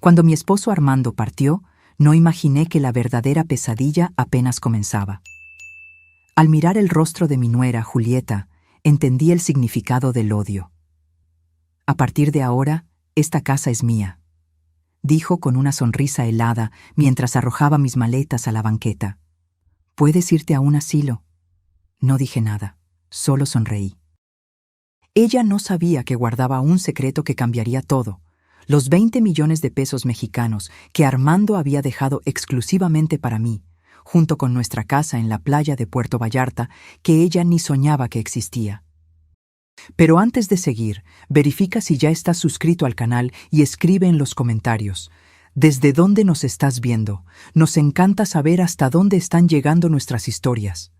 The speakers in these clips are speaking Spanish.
Cuando mi esposo Armando partió, no imaginé que la verdadera pesadilla apenas comenzaba. Al mirar el rostro de mi nuera, Julieta, entendí el significado del odio. A partir de ahora, esta casa es mía, dijo con una sonrisa helada mientras arrojaba mis maletas a la banqueta. ¿Puedes irte a un asilo? No dije nada, solo sonreí. Ella no sabía que guardaba un secreto que cambiaría todo: los 20 millones de pesos mexicanos que Armando había dejado exclusivamente para mí, junto con nuestra casa en la playa de Puerto Vallarta, que ella ni soñaba que existía. Pero antes de seguir, verifica si ya estás suscrito al canal y escribe en los comentarios ¿desde dónde nos estás viendo? Nos encanta saber hasta dónde están llegando nuestras historias.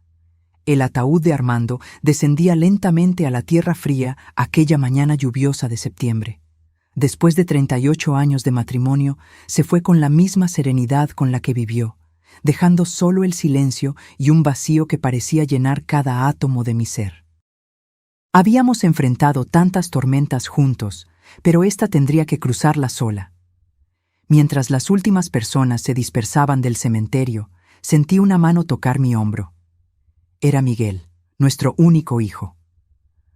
El ataúd de Armando descendía lentamente a la tierra fría aquella mañana lluviosa de septiembre. Después de 38 años de matrimonio, se fue con la misma serenidad con la que vivió, dejando solo el silencio y un vacío que parecía llenar cada átomo de mi ser. Habíamos enfrentado tantas tormentas juntos, pero esta tendría que cruzarla sola. Mientras las últimas personas se dispersaban del cementerio, sentí una mano tocar mi hombro. Era Miguel, nuestro único hijo.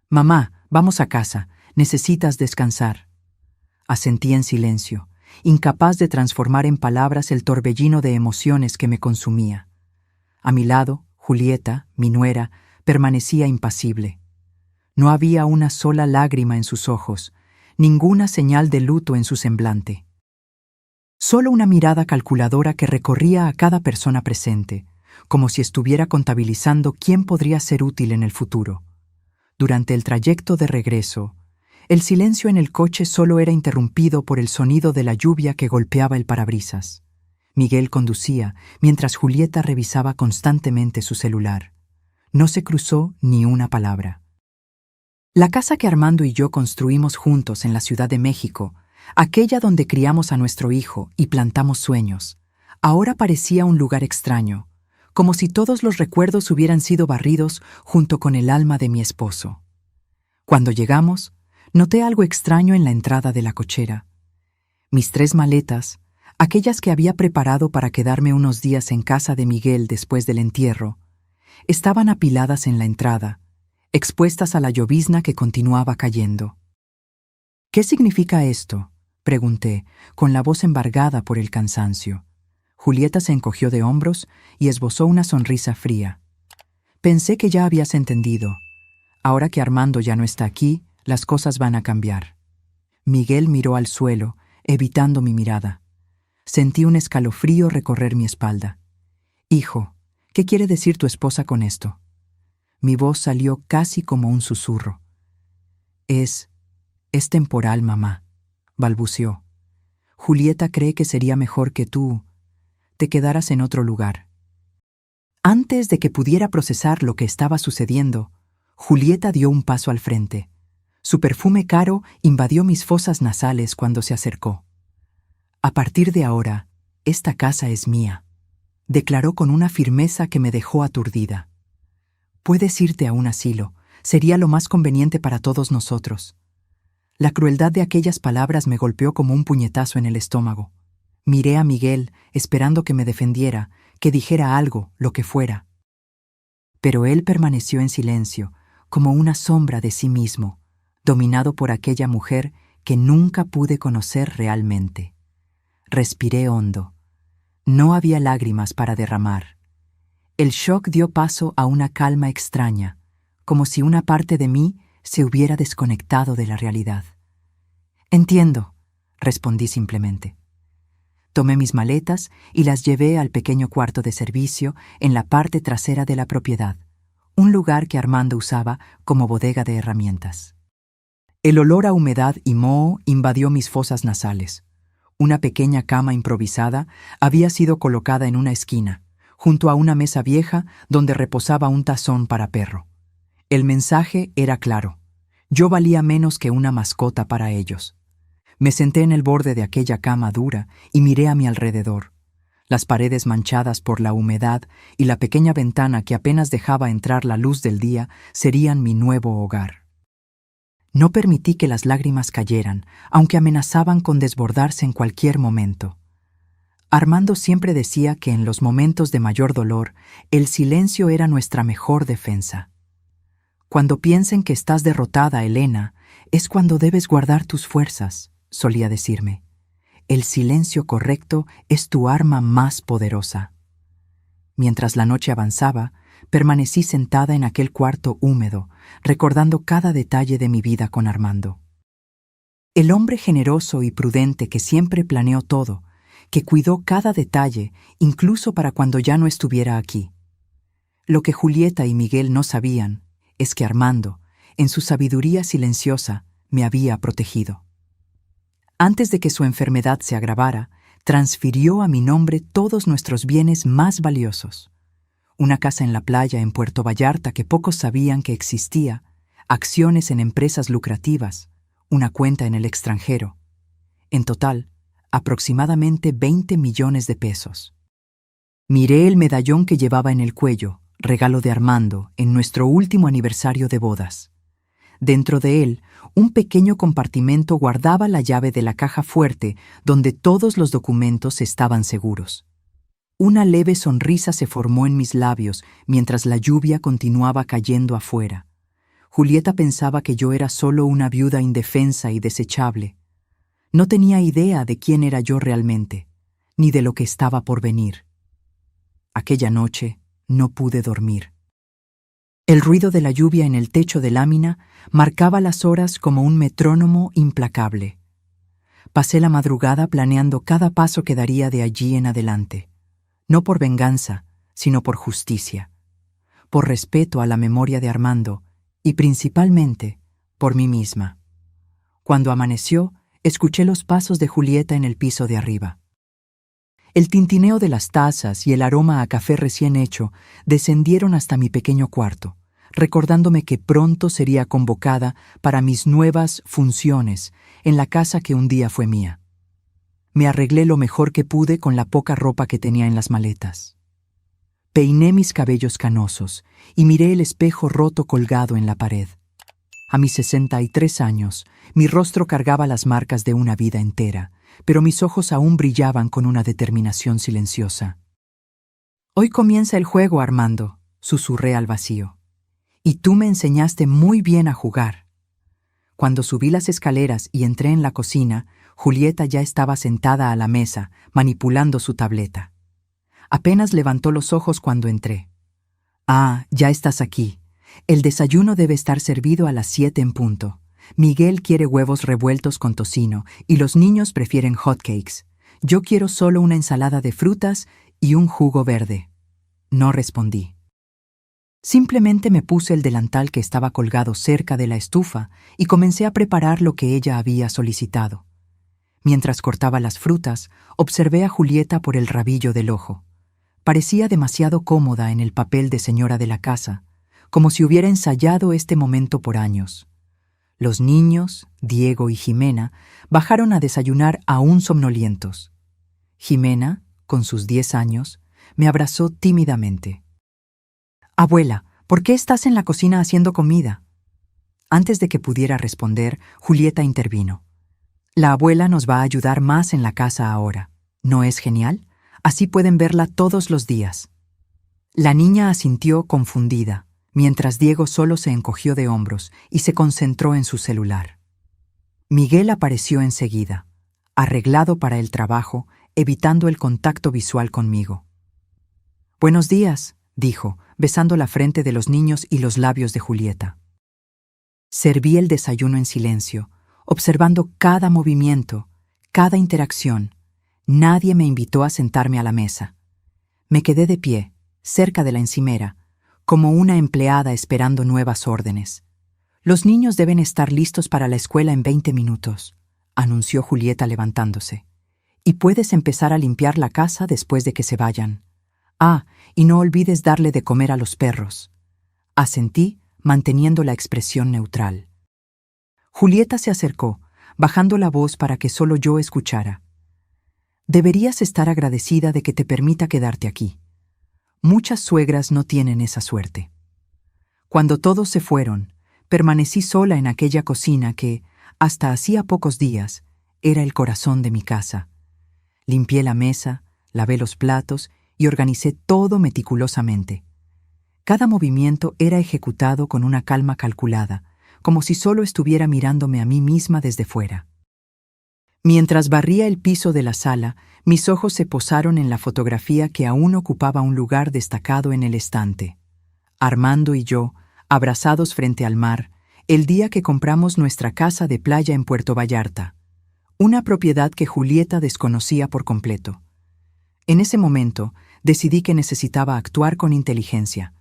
«Mamá, vamos a casa, necesitas descansar». Asentí en silencio, incapaz de transformar en palabras el torbellino de emociones que me consumía. A mi lado, Julieta, mi nuera, permanecía impasible. No había una sola lágrima en sus ojos, ninguna señal de luto en su semblante. Solo una mirada calculadora que recorría a cada persona presente, como si estuviera contabilizando quién podría ser útil en el futuro. Durante el trayecto de regreso, el silencio en el coche solo era interrumpido por el sonido de la lluvia que golpeaba el parabrisas. Miguel conducía, mientras Julieta revisaba constantemente su celular. No se cruzó ni una palabra. La casa que Armando y yo construimos juntos en la Ciudad de México, aquella donde criamos a nuestro hijo y plantamos sueños, ahora parecía un lugar extraño, como si todos los recuerdos hubieran sido barridos junto con el alma de mi esposo. Cuando llegamos, noté algo extraño en la entrada de la cochera. Mis 3 maletas, aquellas que había preparado para quedarme unos días en casa de Miguel después del entierro, estaban apiladas en la entrada, expuestas a la llovizna que continuaba cayendo. «¿Qué significa esto?», pregunté, con la voz embargada por el cansancio. Julieta se encogió de hombros y esbozó una sonrisa fría. «Pensé que ya habías entendido. Ahora que Armando ya no está aquí, las cosas van a cambiar». Miguel miró al suelo, evitando mi mirada. Sentí un escalofrío recorrer mi espalda. «Hijo, ¿qué quiere decir tu esposa con esto?». Mi voz salió casi como un susurro. Es temporal, mamá», balbuceó. «Julieta cree que sería mejor que tú te quedaras en otro lugar». Antes de que pudiera procesar lo que estaba sucediendo, Julieta dio un paso al frente. Su perfume caro invadió mis fosas nasales cuando se acercó. «A partir de ahora, esta casa es mía», declaró con una firmeza que me dejó aturdida. «Puedes irte a un asilo, sería lo más conveniente para todos nosotros». La crueldad de aquellas palabras me golpeó como un puñetazo en el estómago. Miré a Miguel, esperando que me defendiera, que dijera algo, lo que fuera. Pero él permaneció en silencio, como una sombra de sí mismo, dominado por aquella mujer que nunca pude conocer realmente. Respiré hondo. No había lágrimas para derramar. El shock dio paso a una calma extraña, como si una parte de mí se hubiera desconectado de la realidad. «Entiendo», respondí simplemente. Tomé mis maletas y las llevé al pequeño cuarto de servicio en la parte trasera de la propiedad, un lugar que Armando usaba como bodega de herramientas. El olor a humedad y moho invadió mis fosas nasales. Una pequeña cama improvisada había sido colocada en una esquina, junto a una mesa vieja donde reposaba un tazón para perro. El mensaje era claro: yo valía menos que una mascota para ellos. Me senté en el borde de aquella cama dura y miré a mi alrededor. Las paredes manchadas por la humedad y la pequeña ventana que apenas dejaba entrar la luz del día serían mi nuevo hogar. No permití que las lágrimas cayeran, aunque amenazaban con desbordarse en cualquier momento. Armando siempre decía que en los momentos de mayor dolor, el silencio era nuestra mejor defensa. Cuando piensen que estás derrotada, Elena, es cuando debes guardar tus fuerzas, solía decirme. El silencio correcto es tu arma más poderosa. Mientras la noche avanzaba, permanecí sentada en aquel cuarto húmedo, recordando cada detalle de mi vida con Armando. El hombre generoso y prudente que siempre planeó todo, que cuidó cada detalle, incluso para cuando ya no estuviera aquí. Lo que Julieta y Miguel no sabían es que Armando, en su sabiduría silenciosa, me había protegido. Antes de que su enfermedad se agravara, transfirió a mi nombre todos nuestros bienes más valiosos. Una casa en la playa en Puerto Vallarta que pocos sabían que existía, acciones en empresas lucrativas, una cuenta en el extranjero. En total, aproximadamente 20 millones de pesos. Miré el medallón que llevaba en el cuello, regalo de Armando, en nuestro último aniversario de bodas. Dentro de él, un pequeño compartimento guardaba la llave de la caja fuerte donde todos los documentos estaban seguros. Una leve sonrisa se formó en mis labios mientras la lluvia continuaba cayendo afuera. Julieta pensaba que yo era solo una viuda indefensa y desechable. No tenía idea de quién era yo realmente, ni de lo que estaba por venir. Aquella noche no pude dormir. El ruido de la lluvia en el techo de lámina marcaba las horas como un metrónomo implacable. Pasé la madrugada planeando cada paso que daría de allí en adelante, no por venganza, sino por justicia, por respeto a la memoria de Armando y principalmente por mí misma. Cuando amaneció, escuché los pasos de Julieta en el piso de arriba. El tintineo de las tazas y el aroma a café recién hecho descendieron hasta mi pequeño cuarto, recordándome que pronto sería convocada para mis nuevas funciones en la casa que un día fue mía. Me arreglé lo mejor que pude con la poca ropa que tenía en las maletas. Peiné mis cabellos canosos y miré el espejo roto colgado en la pared. A mis 63 años, mi rostro cargaba las marcas de una vida entera, pero mis ojos aún brillaban con una determinación silenciosa. «Hoy comienza el juego, Armando», susurré al vacío. «Y tú me enseñaste muy bien a jugar». Cuando subí las escaleras y entré en la cocina, Julieta ya estaba sentada a la mesa, manipulando su tableta. Apenas levantó los ojos cuando entré. «Ah, ya estás aquí. El desayuno debe estar servido a las 7 en punto. Miguel quiere huevos revueltos con tocino y los niños prefieren hotcakes. Yo quiero solo una ensalada de frutas y un jugo verde». No respondí. Simplemente me puse el delantal que estaba colgado cerca de la estufa y comencé a preparar lo que ella había solicitado. Mientras cortaba las frutas, observé a Julieta por el rabillo del ojo. Parecía demasiado cómoda en el papel de señora de la casa, como si hubiera ensayado este momento por años. Los niños, Diego y Jimena, bajaron a desayunar aún somnolientos. Jimena, con sus 10 años, me abrazó tímidamente. «Abuela, ¿por qué estás en la cocina haciendo comida?». Antes de que pudiera responder, Julieta intervino. «La abuela nos va a ayudar más en la casa ahora. ¿No es genial? Así pueden verla todos los días». La niña asintió confundida, mientras Diego solo se encogió de hombros y se concentró en su celular. Miguel apareció enseguida, arreglado para el trabajo, evitando el contacto visual conmigo. «Buenos días», dijo, besando la frente de los niños y los labios de Julieta. Serví el desayuno en silencio, observando cada movimiento, cada interacción. Nadie me invitó a sentarme a la mesa. Me quedé de pie, cerca de la encimera, como una empleada esperando nuevas órdenes. «Los niños deben estar listos para la escuela en 20 minutos», anunció Julieta levantándose. «Y puedes empezar a limpiar la casa después de que se vayan. Ah, y no olvides darle de comer a los perros». Asentí, manteniendo la expresión neutral. Julieta se acercó, bajando la voz para que solo yo escuchara. «Deberías estar agradecida de que te permita quedarte aquí. Muchas suegras no tienen esa suerte». Cuando todos se fueron, permanecí sola en aquella cocina que, hasta hacía pocos días, era el corazón de mi casa. Limpié la mesa, lavé los platos y organicé todo meticulosamente. Cada movimiento era ejecutado con una calma calculada, como si solo estuviera mirándome a mí misma desde fuera. Mientras barría el piso de la sala, mis ojos se posaron en la fotografía que aún ocupaba un lugar destacado en el estante. Armando y yo, abrazados frente al mar, el día que compramos nuestra casa de playa en Puerto Vallarta, una propiedad que Julieta desconocía por completo. En ese momento, decidí que necesitaba actuar con inteligencia,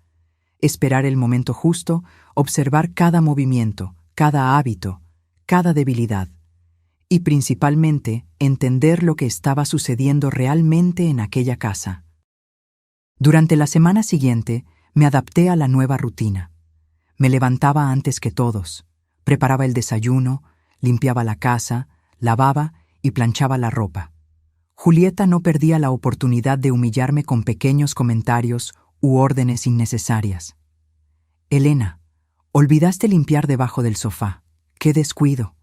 esperar el momento justo, observar cada movimiento, cada hábito, cada debilidad, y principalmente entender lo que estaba sucediendo realmente en aquella casa. Durante la semana siguiente, me adapté a la nueva rutina. Me levantaba antes que todos, preparaba el desayuno, limpiaba la casa, lavaba y planchaba la ropa. Julieta no perdía la oportunidad de humillarme con pequeños comentarios u órdenes innecesarias. «Elena, olvidaste limpiar debajo del sofá. ¡Qué descuido!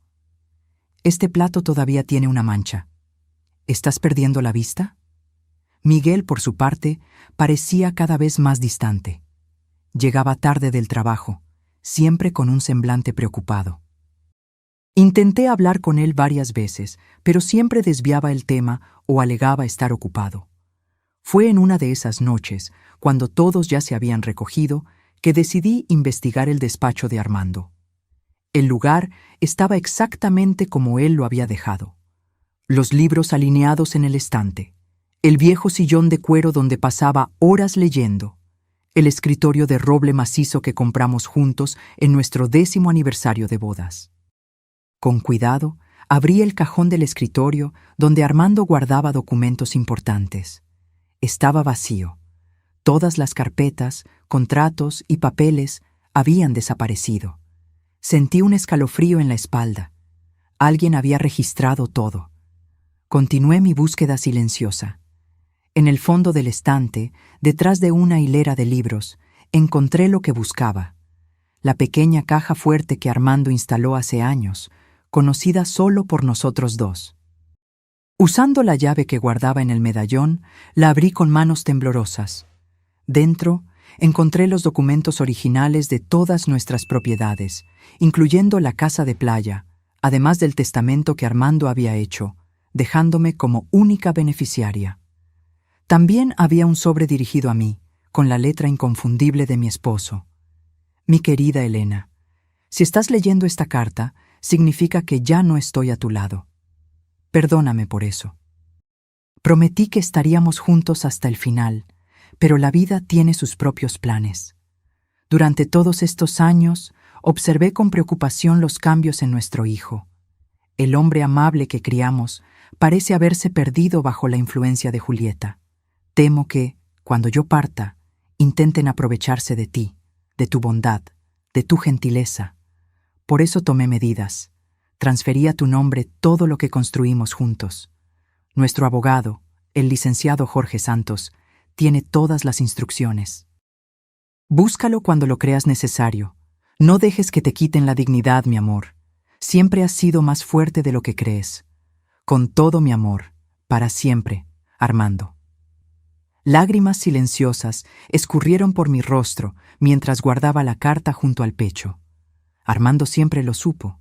Este plato todavía tiene una mancha. ¿Estás perdiendo la vista?» Miguel, por su parte, parecía cada vez más distante. Llegaba tarde del trabajo, siempre con un semblante preocupado. Intenté hablar con él varias veces, pero siempre desviaba el tema o alegaba estar ocupado. Fue en una de esas noches, cuando todos ya se habían recogido, que decidí investigar el despacho de Armando. El lugar estaba exactamente como él lo había dejado. Los libros alineados en el estante, el viejo sillón de cuero donde pasaba horas leyendo, el escritorio de roble macizo que compramos juntos en nuestro 10º aniversario de bodas. Con cuidado, abrí el cajón del escritorio donde Armando guardaba documentos importantes. Estaba vacío. Todas las carpetas, contratos y papeles habían desaparecido. Sentí un escalofrío en la espalda. Alguien había registrado todo. Continué mi búsqueda silenciosa. En el fondo del estante, detrás de una hilera de libros, encontré lo que buscaba. La pequeña caja fuerte que Armando instaló hace años, conocida solo por nosotros dos. Usando la llave que guardaba en el medallón, la abrí con manos temblorosas. Dentro, encontré los documentos originales de todas nuestras propiedades, incluyendo la casa de playa, además del testamento que Armando había hecho, dejándome como única beneficiaria. También había un sobre dirigido a mí, con la letra inconfundible de mi esposo. Mi querida Elena, si estás leyendo esta carta, significa que ya no estoy a tu lado. Perdóname por eso. Prometí que estaríamos juntos hasta el final, pero la vida tiene sus propios planes. Durante todos estos años, observé con preocupación los cambios en nuestro hijo. El hombre amable que criamos parece haberse perdido bajo la influencia de Julieta. Temo que, cuando yo parta, intenten aprovecharse de ti, de tu bondad, de tu gentileza. Por eso tomé medidas. Transferí a tu nombre todo lo que construimos juntos. Nuestro abogado, el licenciado Jorge Santos, tiene todas las instrucciones. Búscalo cuando lo creas necesario. No dejes que te quiten la dignidad, mi amor. Siempre has sido más fuerte de lo que crees. Con todo mi amor, para siempre, Armando. Lágrimas silenciosas escurrieron por mi rostro mientras guardaba la carta junto al pecho. Armando siempre lo supo.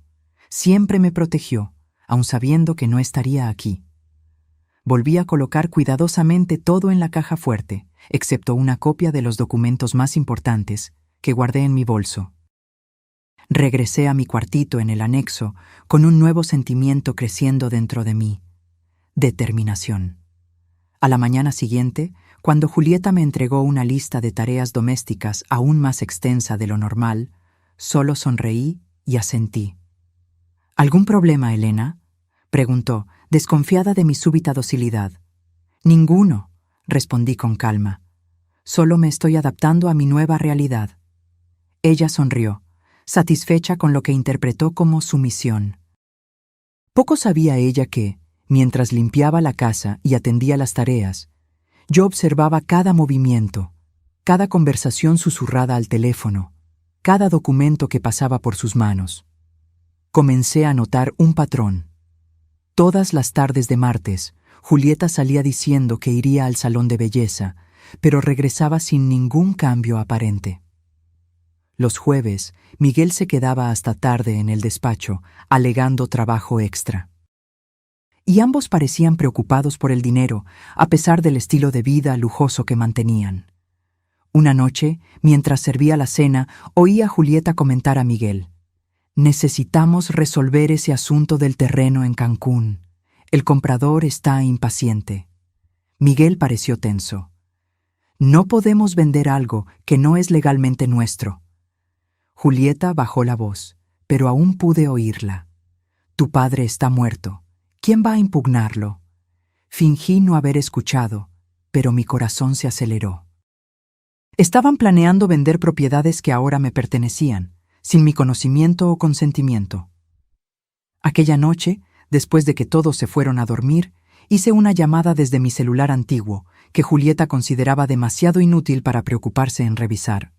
Siempre me protegió, aun sabiendo que no estaría aquí. Volví a colocar cuidadosamente todo en la caja fuerte, excepto una copia de los documentos más importantes que guardé en mi bolso. Regresé a mi cuartito en el anexo con un nuevo sentimiento creciendo dentro de mí: determinación. A la mañana siguiente, cuando Julieta me entregó una lista de tareas domésticas aún más extensa de lo normal, solo sonreí y asentí. ¿Algún problema, Elena?, preguntó, desconfiada de mi súbita docilidad. Ninguno, respondí con calma. Solo me estoy adaptando a mi nueva realidad. Ella sonrió, satisfecha con lo que interpretó como sumisión. Poco sabía ella que, mientras limpiaba la casa y atendía las tareas, yo observaba cada movimiento, cada conversación susurrada al teléfono, cada documento que pasaba por sus manos. Comencé a notar un patrón. Todas las tardes de martes, Julieta salía diciendo que iría al salón de belleza, pero regresaba sin ningún cambio aparente. Los jueves, Miguel se quedaba hasta tarde en el despacho, alegando trabajo extra. Y ambos parecían preocupados por el dinero, a pesar del estilo de vida lujoso que mantenían. Una noche, mientras servía la cena, oí a Julieta comentar a Miguel: «Necesitamos resolver ese asunto del terreno en Cancún. El comprador está impaciente». Miguel pareció tenso. «No podemos vender algo que no es legalmente nuestro». Julieta bajó la voz, pero aún pude oírla. «Tu padre está muerto. ¿Quién va a impugnarlo?» Fingí no haber escuchado, pero mi corazón se aceleró. Estaban planeando vender propiedades que ahora me pertenecían, sin mi conocimiento o consentimiento. Aquella noche, después de que todos se fueron a dormir, hice una llamada desde mi celular antiguo, que Julieta consideraba demasiado inútil para preocuparse en revisar.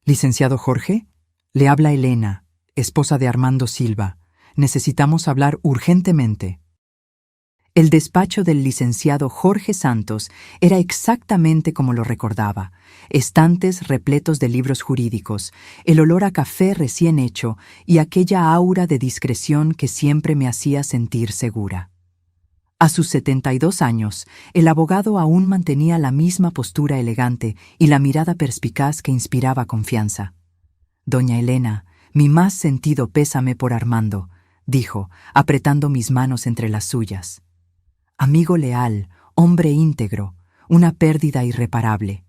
«Licenciado Jorge, le habla Elena, esposa de Armando Silva. Necesitamos hablar urgentemente». El despacho del licenciado Jorge Santos era exactamente como lo recordaba: estantes repletos de libros jurídicos, el olor a café recién hecho y aquella aura de discreción que siempre me hacía sentir segura. A sus 72 años, el abogado aún mantenía la misma postura elegante y la mirada perspicaz que inspiraba confianza. «Doña Elena, mi más sentido pésame por Armando», dijo, apretando mis manos entre las suyas. «Amigo leal, hombre íntegro, una pérdida irreparable».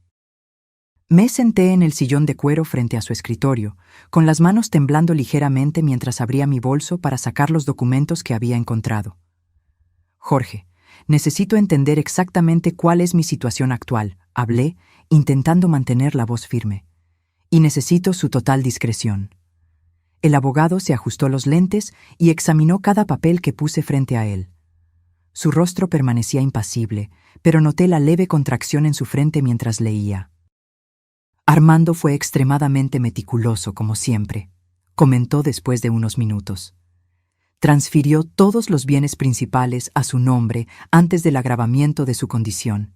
Me senté en el sillón de cuero frente a su escritorio, con las manos temblando ligeramente mientras abría mi bolso para sacar los documentos que había encontrado. «Jorge, necesito entender exactamente cuál es mi situación actual», hablé, intentando mantener la voz firme. «Y necesito su total discreción». El abogado se ajustó los lentes y examinó cada papel que puse frente a él. Su rostro permanecía impasible, pero noté la leve contracción en su frente mientras leía. «Armando fue extremadamente meticuloso, como siempre», comentó después de unos minutos. «Transfirió todos los bienes principales a su nombre antes del agravamiento de su condición.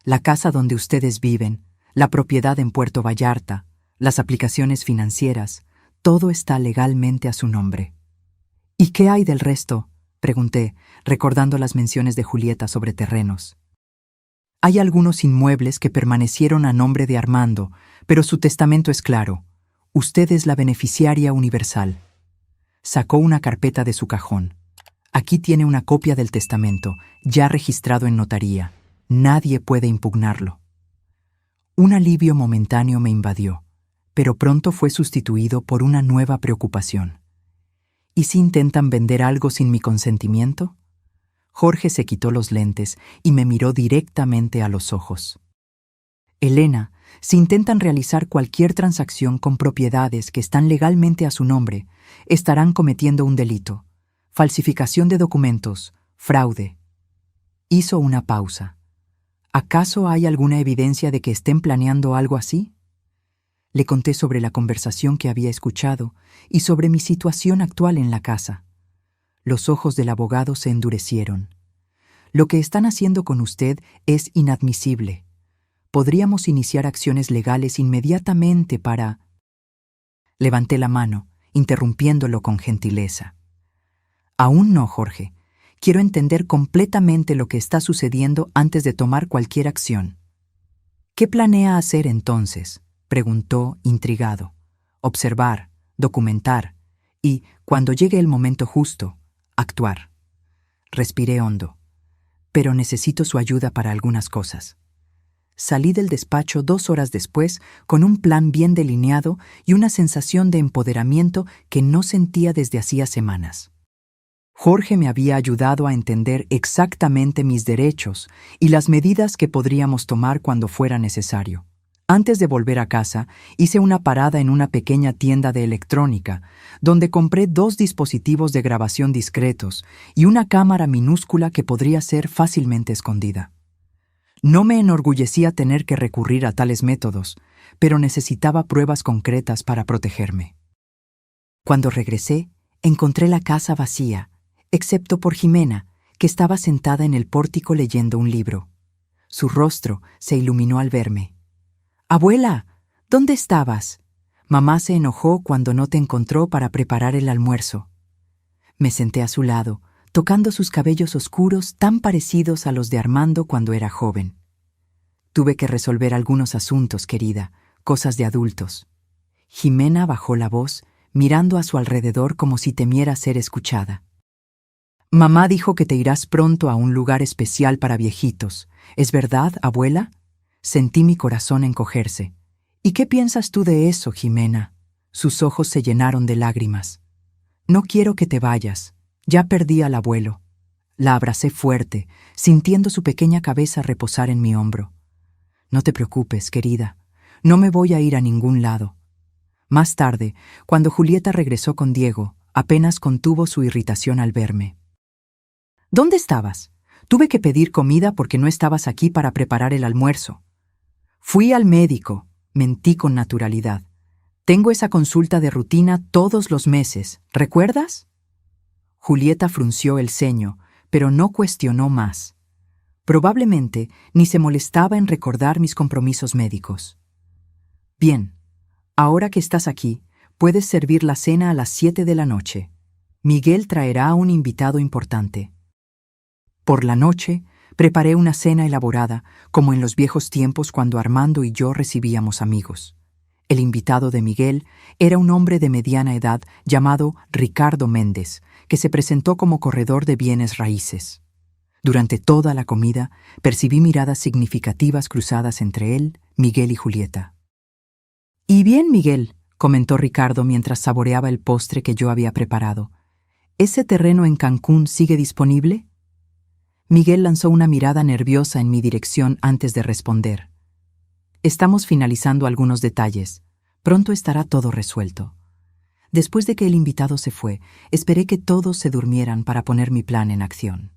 La casa donde ustedes viven, la propiedad en Puerto Vallarta, las aplicaciones financieras, todo está legalmente a su nombre». «¿Y qué hay del resto?», pregunté, recordando las menciones de Julieta sobre terrenos. «Hay algunos inmuebles que permanecieron a nombre de Armando, pero su testamento es claro. Usted es la beneficiaria universal». Sacó una carpeta de su cajón. «Aquí tiene una copia del testamento, ya registrado en notaría. Nadie puede impugnarlo». Un alivio momentáneo me invadió, pero pronto fue sustituido por una nueva preocupación. ¿Y si intentan vender algo sin mi consentimiento? Jorge se quitó los lentes y me miró directamente a los ojos. «Elena, si intentan realizar cualquier transacción con propiedades que están legalmente a su nombre, estarán cometiendo un delito: falsificación de documentos, fraude». Hizo una pausa. «¿Acaso hay alguna evidencia de que estén planeando algo así?». Le conté sobre la conversación que había escuchado y sobre mi situación actual en la casa. Los ojos del abogado se endurecieron. «Lo que están haciendo con usted es inadmisible. Podríamos iniciar acciones legales inmediatamente para…». Levanté la mano, interrumpiéndolo con gentileza. «Aún no, Jorge. Quiero entender completamente lo que está sucediendo antes de tomar cualquier acción». «¿Qué planea hacer entonces?», preguntó, intrigado. «Observar, documentar y, cuando llegue el momento justo, actuar». Respiré hondo. «Pero necesito su ayuda para algunas cosas». Salí del despacho 2 horas después con un plan bien delineado y una sensación de empoderamiento que no sentía desde hacía semanas. Jorge me había ayudado a entender exactamente mis derechos y las medidas que podríamos tomar cuando fuera necesario. Antes de volver a casa, hice una parada en una pequeña tienda de electrónica, donde compré 2 dispositivos de grabación discretos y una cámara minúscula que podría ser fácilmente escondida. No me enorgullecía tener que recurrir a tales métodos, pero necesitaba pruebas concretas para protegerme. Cuando regresé, encontré la casa vacía, excepto por Jimena, que estaba sentada en el pórtico leyendo un libro. Su rostro se iluminó al verme. «Abuela, ¿dónde estabas? Mamá se enojó cuando no te encontró para preparar el almuerzo». Me senté a su lado, tocando sus cabellos oscuros tan parecidos a los de Armando cuando era joven. «Tuve que resolver algunos asuntos, querida, cosas de adultos». Jimena bajó la voz, mirando a su alrededor como si temiera ser escuchada. «Mamá dijo que te irás pronto a un lugar especial para viejitos. ¿Es verdad, abuela?» Sentí mi corazón encogerse. «¿Y qué piensas tú de eso, Jimena?» Sus ojos se llenaron de lágrimas. «No quiero que te vayas. Ya perdí al abuelo». La abracé fuerte, sintiendo su pequeña cabeza reposar en mi hombro. «No te preocupes, querida. No me voy a ir a ningún lado». Más tarde, cuando Julieta regresó con Diego, apenas contuvo su irritación al verme. «¿Dónde estabas? Tuve que pedir comida porque no estabas aquí para preparar el almuerzo». «Fui al médico», mentí con naturalidad. «Tengo esa consulta de rutina todos los meses, ¿recuerdas?» Julieta frunció el ceño, pero no cuestionó más. Probablemente ni se molestaba en recordar mis compromisos médicos. «Bien, ahora que estás aquí, puedes servir la cena a las 7 de la noche. Miguel traerá a un invitado importante». Por la noche, preparé una cena elaborada, como en los viejos tiempos cuando Armando y yo recibíamos amigos. El invitado de Miguel era un hombre de mediana edad llamado Ricardo Méndez, que se presentó como corredor de bienes raíces. Durante toda la comida, percibí miradas significativas cruzadas entre él, Miguel y Julieta. «Y bien, Miguel», comentó Ricardo mientras saboreaba el postre que yo había preparado. «¿Ese terreno en Cancún sigue disponible?» Miguel lanzó una mirada nerviosa en mi dirección antes de responder. «Estamos finalizando algunos detalles. Pronto estará todo resuelto». Después de que el invitado se fue, esperé que todos se durmieran para poner mi plan en acción.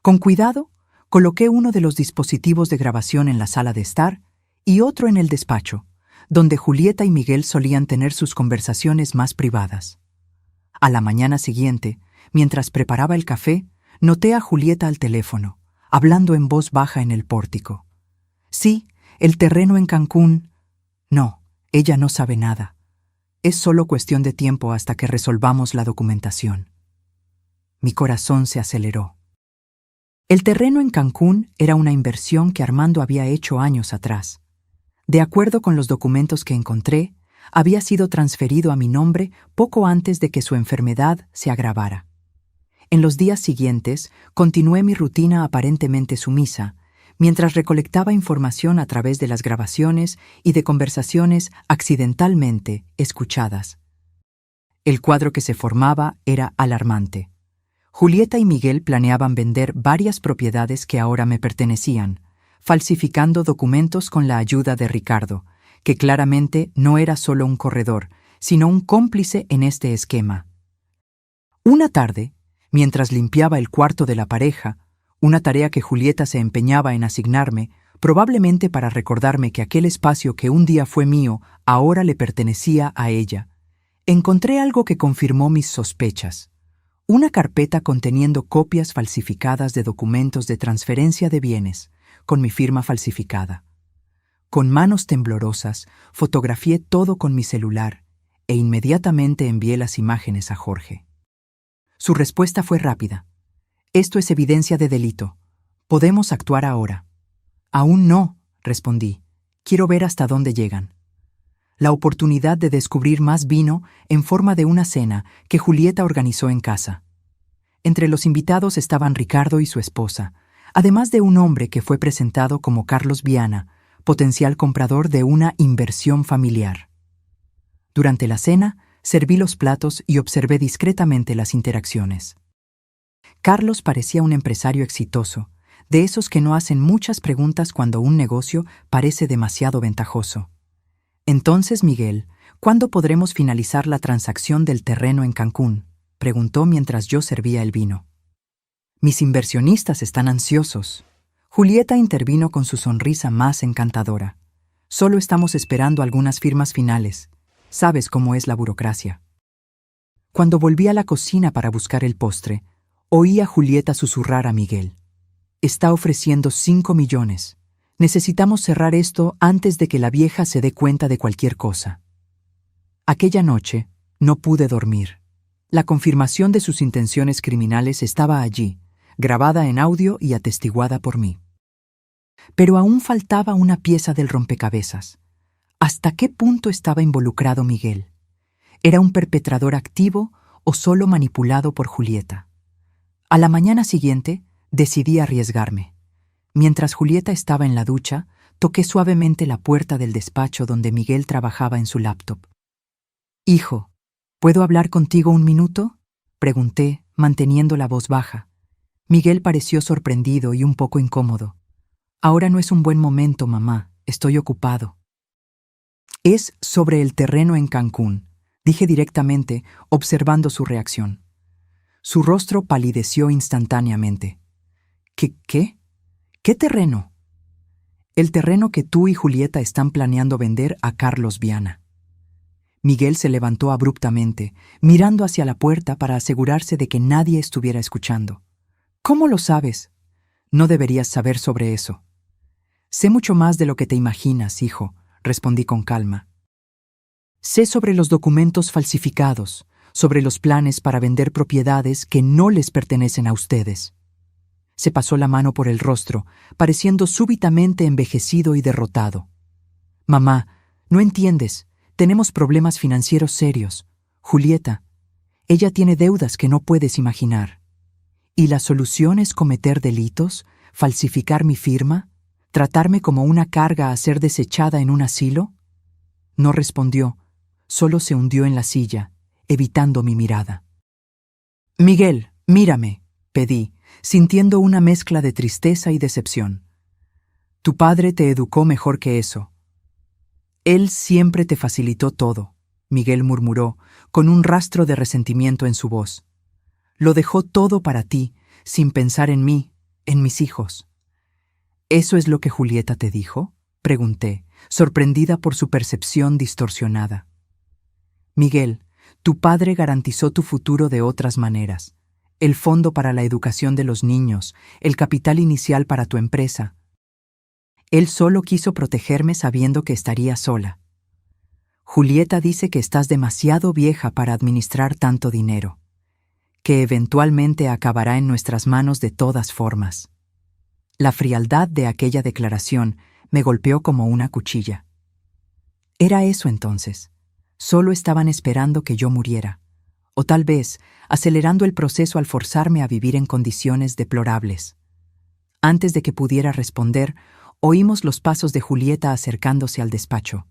Con cuidado, coloqué uno de los dispositivos de grabación en la sala de estar y otro en el despacho, donde Julieta y Miguel solían tener sus conversaciones más privadas. A la mañana siguiente, mientras preparaba el café, noté a Julieta al teléfono, hablando en voz baja en el pórtico. «Sí, el terreno en Cancún». No, ella no sabe nada. Es solo cuestión de tiempo hasta que resolvamos la documentación. Mi corazón se aceleró. El terreno en Cancún era una inversión que Armando había hecho años atrás. De acuerdo con los documentos que encontré, había sido transferido a mi nombre poco antes de que su enfermedad se agravara. En los días siguientes, continué mi rutina aparentemente sumisa, mientras recolectaba información a través de las grabaciones y de conversaciones accidentalmente escuchadas. El cuadro que se formaba era alarmante. Julieta y Miguel planeaban vender varias propiedades que ahora me pertenecían, falsificando documentos con la ayuda de Ricardo, que claramente no era solo un corredor, sino un cómplice en este esquema. Una tarde, mientras limpiaba el cuarto de la pareja, una tarea que Julieta se empeñaba en asignarme, probablemente para recordarme que aquel espacio que un día fue mío ahora le pertenecía a ella, encontré algo que confirmó mis sospechas. Una carpeta conteniendo copias falsificadas de documentos de transferencia de bienes, con mi firma falsificada. Con manos temblorosas, fotografié todo con mi celular e inmediatamente envié las imágenes a Jorge. Su respuesta fue rápida. «Esto es evidencia de delito. Podemos actuar ahora». «Aún no», respondí. «Quiero ver hasta dónde llegan». La oportunidad de descubrir más vino en forma de una cena que Julieta organizó en casa. Entre los invitados estaban Ricardo y su esposa, además de un hombre que fue presentado como Carlos Viana, potencial comprador de una inversión familiar. Durante la cena, serví los platos y observé discretamente las interacciones. Carlos parecía un empresario exitoso, de esos que no hacen muchas preguntas cuando un negocio parece demasiado ventajoso. «Entonces, Miguel, ¿cuándo podremos finalizar la transacción del terreno en Cancún?», preguntó mientras yo servía el vino. «Mis inversionistas están ansiosos». Julieta intervino con su sonrisa más encantadora. Solo estamos esperando algunas firmas finales. Sabes cómo es la burocracia. Cuando volví a la cocina para buscar el postre, oí a Julieta susurrar a Miguel. Está ofreciendo 5 millones. Necesitamos cerrar esto antes de que la vieja se dé cuenta de cualquier cosa. Aquella noche no pude dormir. La confirmación de sus intenciones criminales estaba allí, grabada en audio y atestiguada por mí. Pero aún faltaba una pieza del rompecabezas. ¿Hasta qué punto estaba involucrado Miguel? ¿Era un perpetrador activo o solo manipulado por Julieta? A la mañana siguiente, decidí arriesgarme. Mientras Julieta estaba en la ducha, toqué suavemente la puerta del despacho donde Miguel trabajaba en su laptop. «Hijo, ¿puedo hablar contigo un minuto?», pregunté, manteniendo la voz baja. Miguel pareció sorprendido y un poco incómodo. «Ahora no es un buen momento, mamá. Estoy ocupado». «Es sobre el terreno en Cancún», dije directamente, observando su reacción. Su rostro palideció instantáneamente. ¿Qué? ¿Qué terreno? El terreno que tú y Julieta están planeando vender a Carlos Viana. Miguel se levantó abruptamente, mirando hacia la puerta para asegurarse de que nadie estuviera escuchando. «¿Cómo lo sabes? No deberías saber sobre eso». «Sé mucho más de lo que te imaginas, hijo», respondí con calma. «Sé sobre los documentos falsificados, sobre los planes para vender propiedades que no les pertenecen a ustedes». Se pasó la mano por el rostro, pareciendo súbitamente envejecido y derrotado. «Mamá, no entiendes. Tenemos problemas financieros serios. Julieta, ella tiene deudas que no puedes imaginar. ¿Y la solución es cometer delitos, falsificar mi firma, tratarme como una carga a ser desechada en un asilo?» No respondió, solo se hundió en la silla, evitando mi mirada. «Miguel, mírame», pedí, sintiendo una mezcla de tristeza y decepción. «Tu padre te educó mejor que eso. Él siempre te facilitó todo», Miguel murmuró, con un rastro de resentimiento en su voz. «Lo dejó todo para ti, sin pensar en mí, en mis hijos». «¿Eso es lo que Julieta te dijo?», pregunté, sorprendida por su percepción distorsionada. «Miguel, tu padre garantizó tu futuro de otras maneras. El fondo para la educación de los niños, el capital inicial para tu empresa. Él solo quiso protegerme sabiendo que estaría sola. Julieta dice que estás demasiado vieja para administrar tanto dinero, que eventualmente acabará en nuestras manos de todas formas». La frialdad de aquella declaración me golpeó como una cuchilla. Era eso entonces. Solo estaban esperando que yo muriera, o tal vez acelerando el proceso al forzarme a vivir en condiciones deplorables. Antes de que pudiera responder, oímos los pasos de Julieta acercándose al despacho.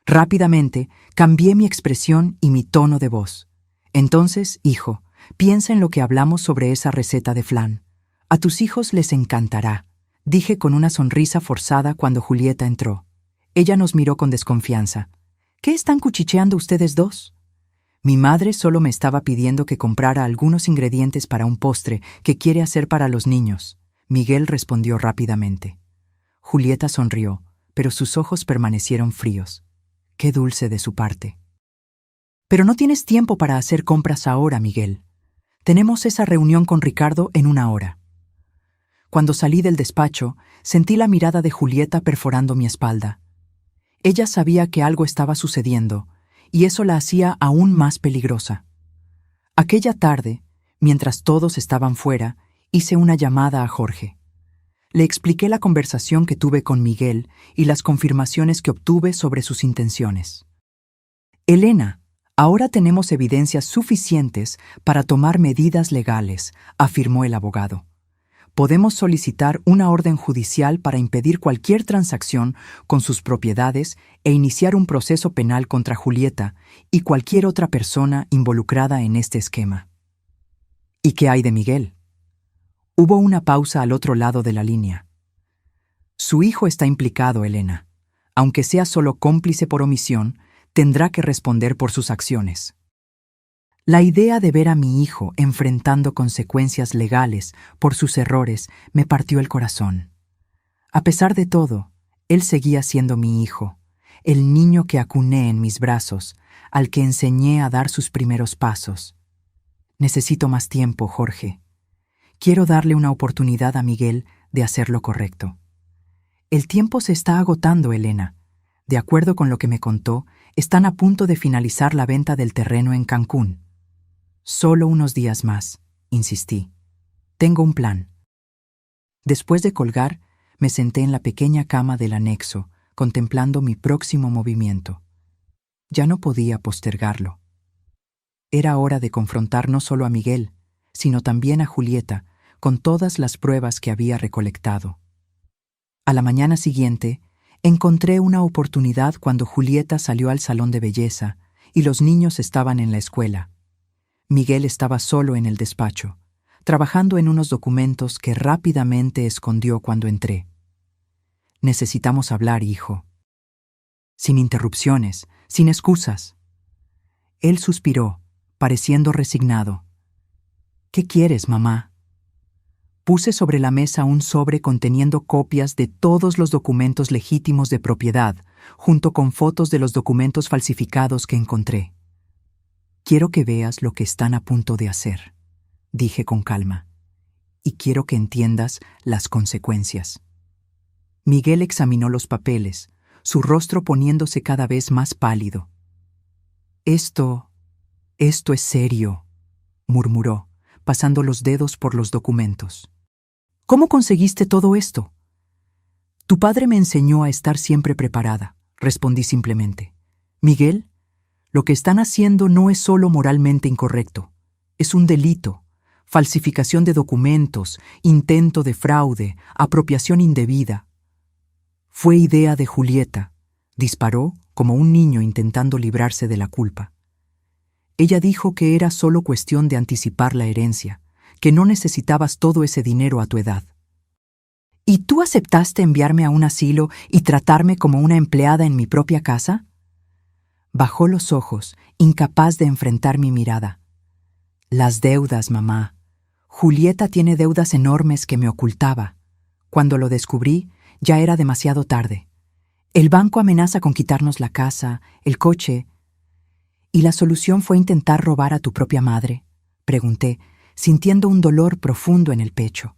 Rápidamente cambié mi expresión y mi tono de voz. «Entonces, hijo, piensa en lo que hablamos sobre esa receta de flan. A tus hijos les encantará», dije con una sonrisa forzada cuando Julieta entró. Ella nos miró con desconfianza. «¿Qué están cuchicheando ustedes dos?» «Mi madre solo me estaba pidiendo que comprara algunos ingredientes para un postre que quiere hacer para los niños», Miguel respondió rápidamente. Julieta sonrió, pero sus ojos permanecieron fríos. Qué dulce de su parte. «Pero no tienes tiempo para hacer compras ahora, Miguel. Tenemos esa reunión con Ricardo en 1 hora». Cuando salí del despacho, sentí la mirada de Julieta perforando mi espalda. Ella sabía que algo estaba sucediendo, y eso la hacía aún más peligrosa. Aquella tarde, mientras todos estaban fuera, hice una llamada a Jorge. Le expliqué la conversación que tuve con Miguel y las confirmaciones que obtuve sobre sus intenciones. «Elena, ahora tenemos evidencias suficientes para tomar medidas legales», afirmó el abogado. «Podemos solicitar una orden judicial para impedir cualquier transacción con sus propiedades e iniciar un proceso penal contra Julieta y cualquier otra persona involucrada en este esquema». «¿Y qué hay de Miguel?». Hubo una pausa al otro lado de la línea. «Su hijo está implicado, Elena. Aunque sea solo cómplice por omisión, tendrá que responder por sus acciones». La idea de ver a mi hijo enfrentando consecuencias legales por sus errores me partió el corazón. A pesar de todo, Él seguía siendo mi hijo, el niño que acuné en mis brazos, al que enseñé a dar sus primeros pasos. Necesito más tiempo, Jorge. Quiero darle una oportunidad a Miguel de hacer lo correcto. El tiempo se está agotando, Elena. De acuerdo con lo que me contó, están a punto de finalizar la venta del terreno en Cancún. Solo unos días más, insistí. Tengo un plan. Después de colgar, me senté en la pequeña cama del anexo, contemplando mi próximo movimiento. Ya no podía postergarlo. Era hora de confrontar no solo a Miguel, sino también a Julieta, con todas las pruebas que había recolectado. A la mañana siguiente, encontré una oportunidad cuando Julieta salió al salón de belleza y los niños estaban en la escuela. Miguel estaba solo en el despacho, trabajando en unos documentos que rápidamente escondió cuando entré. Necesitamos hablar, hijo. Sin interrupciones, sin excusas. Él suspiró, pareciendo resignado. ¿Qué quieres, mamá? Puse sobre la mesa un sobre conteniendo copias de todos los documentos legítimos de propiedad, junto con fotos de los documentos falsificados que encontré. Quiero que veas lo que están a punto de hacer, dije con calma, y quiero que entiendas las consecuencias. Miguel examinó los papeles, su rostro poniéndose cada vez más pálido. Esto es serio, murmuró, pasando los dedos por los documentos. ¿Cómo conseguiste todo esto? Tu padre me enseñó a estar siempre preparada, respondí simplemente. Miguel, lo que están haciendo no es solo moralmente incorrecto, es un delito, falsificación de documentos, intento de fraude, apropiación indebida. Fue idea de Julieta, disparó como un niño intentando librarse de la culpa. Ella dijo que era solo cuestión de anticipar la herencia, que no necesitabas todo ese dinero a tu edad. ¿Y tú aceptaste enviarme a un asilo y tratarme como una empleada en mi propia casa? Bajó los ojos, incapaz de enfrentar mi mirada. Las deudas, mamá. Julieta tiene deudas enormes que me ocultaba. Cuando lo descubrí, ya era demasiado tarde. El banco amenaza con quitarnos la casa, el coche. ¿Y la solución fue intentar robar a tu propia madre? Pregunté, sintiendo un dolor profundo en el pecho.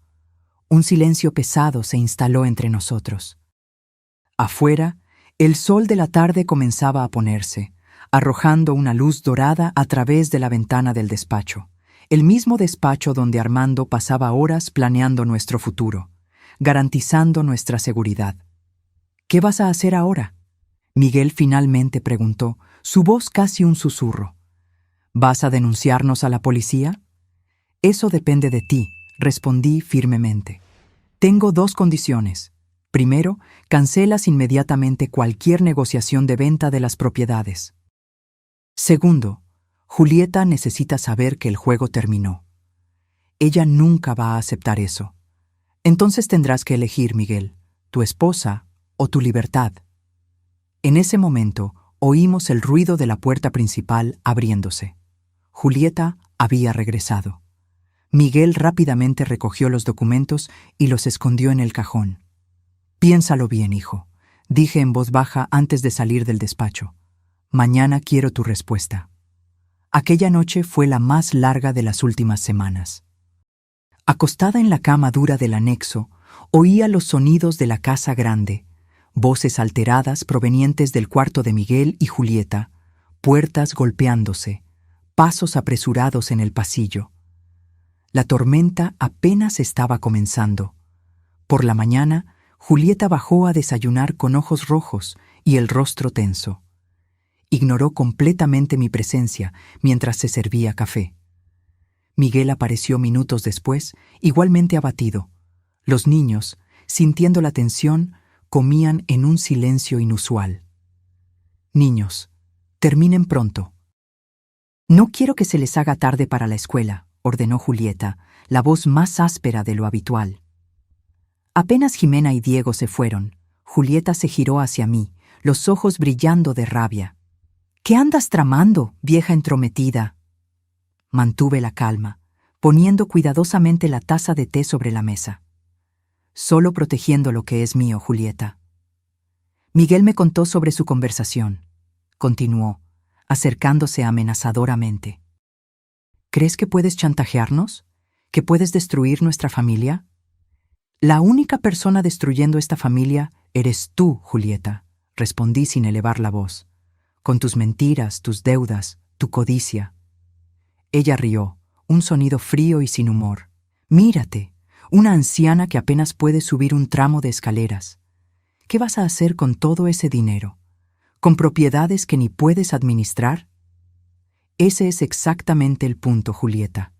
Un silencio pesado se instaló entre nosotros. Afuera, el sol de la tarde comenzaba a ponerse, arrojando una luz dorada a través de la ventana del despacho, el mismo despacho donde Armando pasaba horas planeando nuestro futuro, garantizando nuestra seguridad. ¿Qué vas a hacer ahora? Miguel finalmente preguntó, su voz casi un susurro. ¿Vas a denunciarnos a la policía? Eso depende de ti, respondí firmemente. Tengo dos condiciones. Primero, cancelas inmediatamente cualquier negociación de venta de las propiedades. Segundo, Julieta necesita saber que el juego terminó. Ella nunca va a aceptar eso. Entonces tendrás que elegir, Miguel, tu esposa o tu libertad. En ese momento, oímos el ruido de la puerta principal abriéndose. Julieta había regresado. Miguel rápidamente recogió los documentos y los escondió en el cajón. Piénsalo bien, hijo, dije en voz baja antes de salir del despacho. Mañana quiero tu respuesta. Aquella noche fue la más larga de las últimas semanas. Acostada en la cama dura del anexo, oía los sonidos de la casa grande, voces alteradas provenientes del cuarto de Miguel y Julieta, puertas golpeándose, pasos apresurados en el pasillo. La tormenta apenas estaba comenzando. Por la mañana, Julieta bajó a desayunar con ojos rojos y el rostro tenso. Ignoró completamente mi presencia mientras se servía café. Miguel apareció minutos después, igualmente abatido. Los niños, sintiendo la tensión, comían en un silencio inusual. Niños, terminen pronto. No quiero que se les haga tarde para la escuela, ordenó Julieta, la voz más áspera de lo habitual. Apenas Jimena y Diego se fueron, Julieta se giró hacia mí, los ojos brillando de rabia. ¿Qué andas tramando, vieja entrometida? Mantuve la calma, poniendo cuidadosamente la taza de té sobre la mesa. Solo protegiendo lo que es mío, Julieta. Miguel me contó sobre su conversación. Continuó, acercándose amenazadoramente. ¿Crees que puedes chantajearnos? ¿Que puedes destruir nuestra familia? La única persona destruyendo esta familia eres tú, Julieta, respondí sin elevar la voz, con tus mentiras, tus deudas, tu codicia. Ella rió, un sonido frío y sin humor. Mírate, una anciana que apenas puede subir un tramo de escaleras. ¿Qué vas a hacer con todo ese dinero? ¿Con propiedades que ni puedes administrar? Ese es exactamente el punto, Julieta.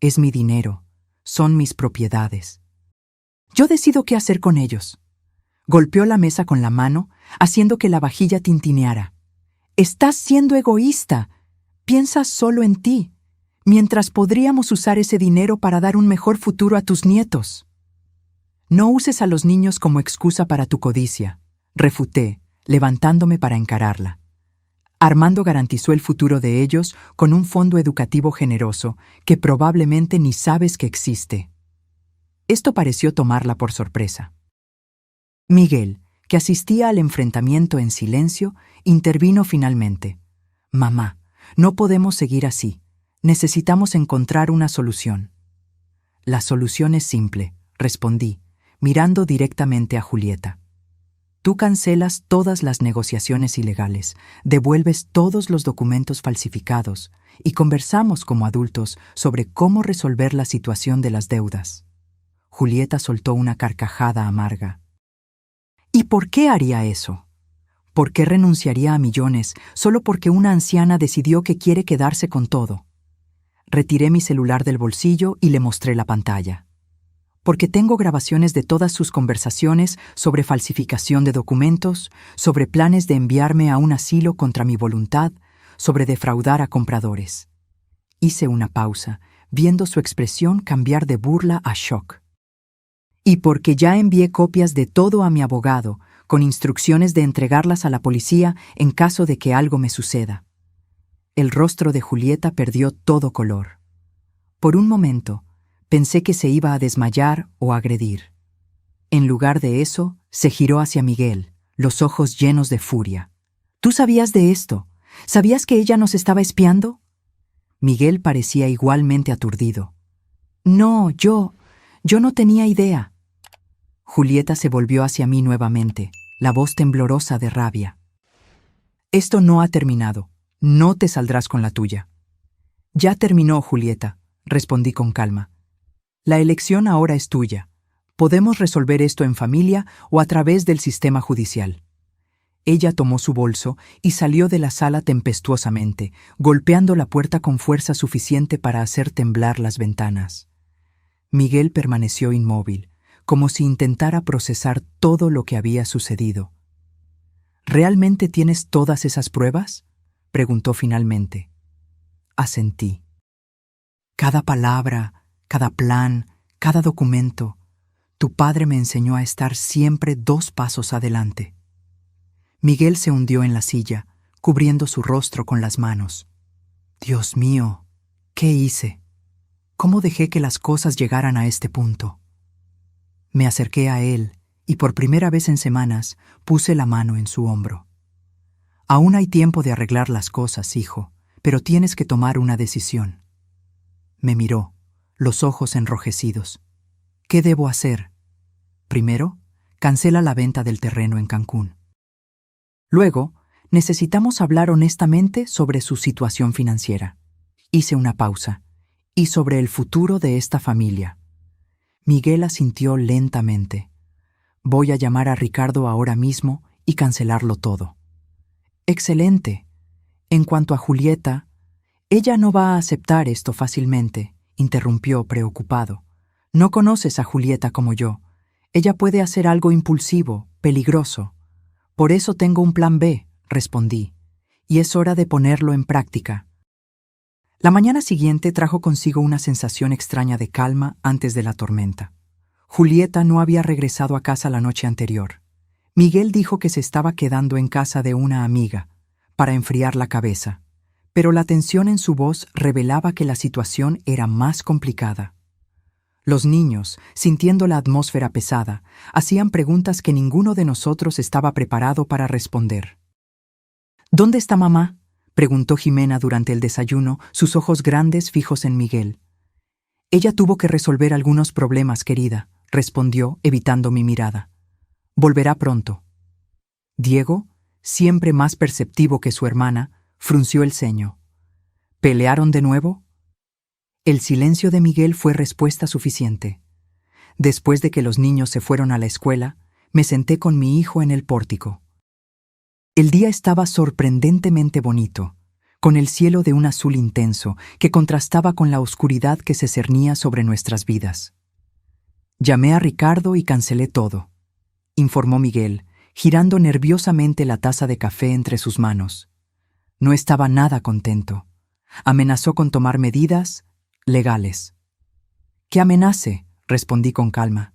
Es mi dinero, son mis propiedades. Yo decido qué hacer con ellos. Golpeó la mesa con la mano, haciendo que la vajilla tintineara. Estás siendo egoísta. Piensas solo en ti, mientras podríamos usar ese dinero para dar un mejor futuro a tus nietos. No uses a los niños como excusa para tu codicia, refuté, levantándome para encararla. Armando garantizó el futuro de ellos con un fondo educativo generoso que probablemente ni sabes que existe. Esto pareció tomarla por sorpresa. Miguel, que asistía al enfrentamiento en silencio, intervino finalmente. Mamá, no podemos seguir así. Necesitamos encontrar una solución. La solución es simple, respondí, mirando directamente a Julieta. Tú cancelas todas las negociaciones ilegales, devuelves todos los documentos falsificados y conversamos como adultos sobre cómo resolver la situación de las deudas. Julieta soltó una carcajada amarga. ¿Y por qué haría eso? ¿Por qué renunciaría a millones solo porque una anciana decidió que quiere quedarse con todo? Retiré mi celular del bolsillo y le mostré la pantalla. Porque tengo grabaciones de todas sus conversaciones sobre falsificación de documentos, sobre planes de enviarme a un asilo contra mi voluntad, sobre defraudar a compradores. Hice una pausa, viendo su expresión cambiar de burla a shock. Y porque ya envié copias de todo a mi abogado, con instrucciones de entregarlas a la policía en caso de que algo me suceda. El rostro de Julieta perdió todo color. Por un momento, pensé que se iba a desmayar o agredir. En lugar de eso, se giró hacia Miguel, los ojos llenos de furia. ¿Tú sabías de esto? ¿Sabías que ella nos estaba espiando? Miguel parecía igualmente aturdido. No, yo no tenía idea. Julieta se volvió hacia mí nuevamente, la voz temblorosa de rabia. Esto no ha terminado. No te saldrás con la tuya. Ya terminó, Julieta, respondí con calma. La elección ahora es tuya. Podemos resolver esto en familia o a través del sistema judicial. Ella tomó su bolso y salió de la sala tempestuosamente, golpeando la puerta con fuerza suficiente para hacer temblar las ventanas. Miguel permaneció inmóvil, como si intentara procesar todo lo que había sucedido. ¿Realmente tienes todas esas pruebas?, preguntó finalmente. Asentí. Cada palabra, cada plan, cada documento, tu padre me enseñó a estar siempre 2 pasos adelante. Miguel se hundió en la silla, cubriendo su rostro con las manos. Dios mío, ¿qué hice? ¿Cómo dejé que las cosas llegaran a este punto? Me acerqué a él y por primera vez en semanas puse la mano en su hombro. Aún hay tiempo de arreglar las cosas, hijo, pero tienes que tomar una decisión. Me miró, los ojos enrojecidos. ¿Qué debo hacer? Primero, cancela la venta del terreno en Cancún. Luego, necesitamos hablar honestamente sobre su situación financiera. Hice una pausa. Y sobre el futuro de esta familia. Miguel asintió lentamente. Voy a llamar a Ricardo ahora mismo y cancelarlo todo. Excelente. En cuanto a Julieta, ella no va a aceptar esto fácilmente, interrumpió preocupado. No conoces a Julieta como yo. Ella puede hacer algo impulsivo, peligroso. Por eso tengo un plan B, respondí, y es hora de ponerlo en práctica. La mañana siguiente trajo consigo una sensación extraña de calma antes de la tormenta. Julieta no había regresado a casa la noche anterior. Miguel dijo que se estaba quedando en casa de una amiga, para enfriar la cabeza, pero la tensión en su voz revelaba que la situación era más complicada. Los niños, sintiendo la atmósfera pesada, hacían preguntas que ninguno de nosotros estaba preparado para responder. ¿Dónde está mamá?, preguntó Jimena durante el desayuno, sus ojos grandes fijos en Miguel. Ella tuvo que resolver algunos problemas, querida, respondió, evitando mi mirada. Volverá pronto. Diego, siempre más perceptivo que su hermana, frunció el ceño. ¿Pelearon de nuevo? El silencio de Miguel fue respuesta suficiente. Después de que los niños se fueron a la escuela, me senté con mi hijo en el pórtico. El día estaba sorprendentemente bonito, con el cielo de un azul intenso que contrastaba con la oscuridad que se cernía sobre nuestras vidas. Llamé a Ricardo y cancelé todo, informó Miguel, girando nerviosamente la taza de café entre sus manos. No estaba nada contento. Amenazó con tomar medidas legales. «¿Qué amenace?», respondí con calma.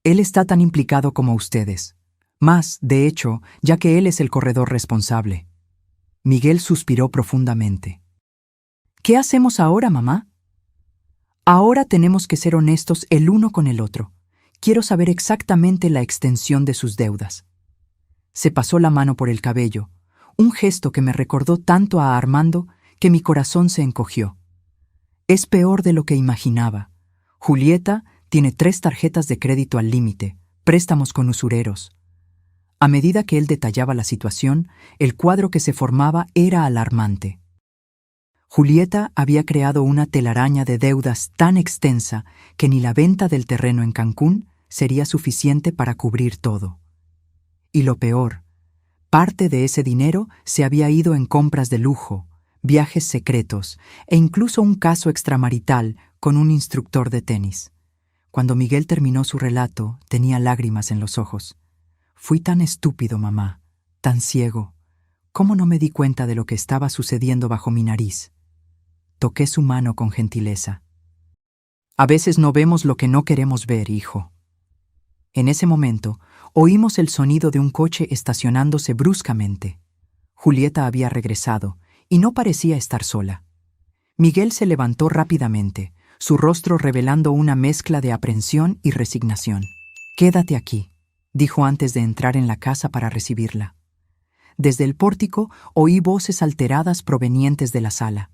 «Él está tan implicado como ustedes. Más, de hecho, ya que él es el corredor responsable». Miguel suspiró profundamente. «¿Qué hacemos ahora, mamá?». «Ahora tenemos que ser honestos el uno con el otro. Quiero saber exactamente la extensión de sus deudas». Se pasó la mano por el cabello, un gesto que me recordó tanto a Armando que mi corazón se encogió. Es peor de lo que imaginaba. Julieta tiene 3 tarjetas de crédito al límite, préstamos con usureros. A medida que él detallaba la situación, el cuadro que se formaba era alarmante. Julieta había creado una telaraña de deudas tan extensa que ni la venta del terreno en Cancún sería suficiente para cubrir todo. Y lo peor, parte de ese dinero se había ido en compras de lujo, viajes secretos e incluso un caso extramarital con un instructor de tenis. Cuando Miguel terminó su relato, tenía lágrimas en los ojos. «Fui tan estúpido, mamá, tan ciego. ¿Cómo no me di cuenta de lo que estaba sucediendo bajo mi nariz?». Toqué su mano con gentileza. «A veces no vemos lo que no queremos ver, hijo». En ese momento, oímos el sonido de un coche estacionándose bruscamente. Julieta había regresado y no parecía estar sola. Miguel se levantó rápidamente, su rostro revelando una mezcla de aprensión y resignación. «Quédate aquí», dijo antes de entrar en la casa para recibirla. Desde el pórtico oí voces alteradas provenientes de la sala.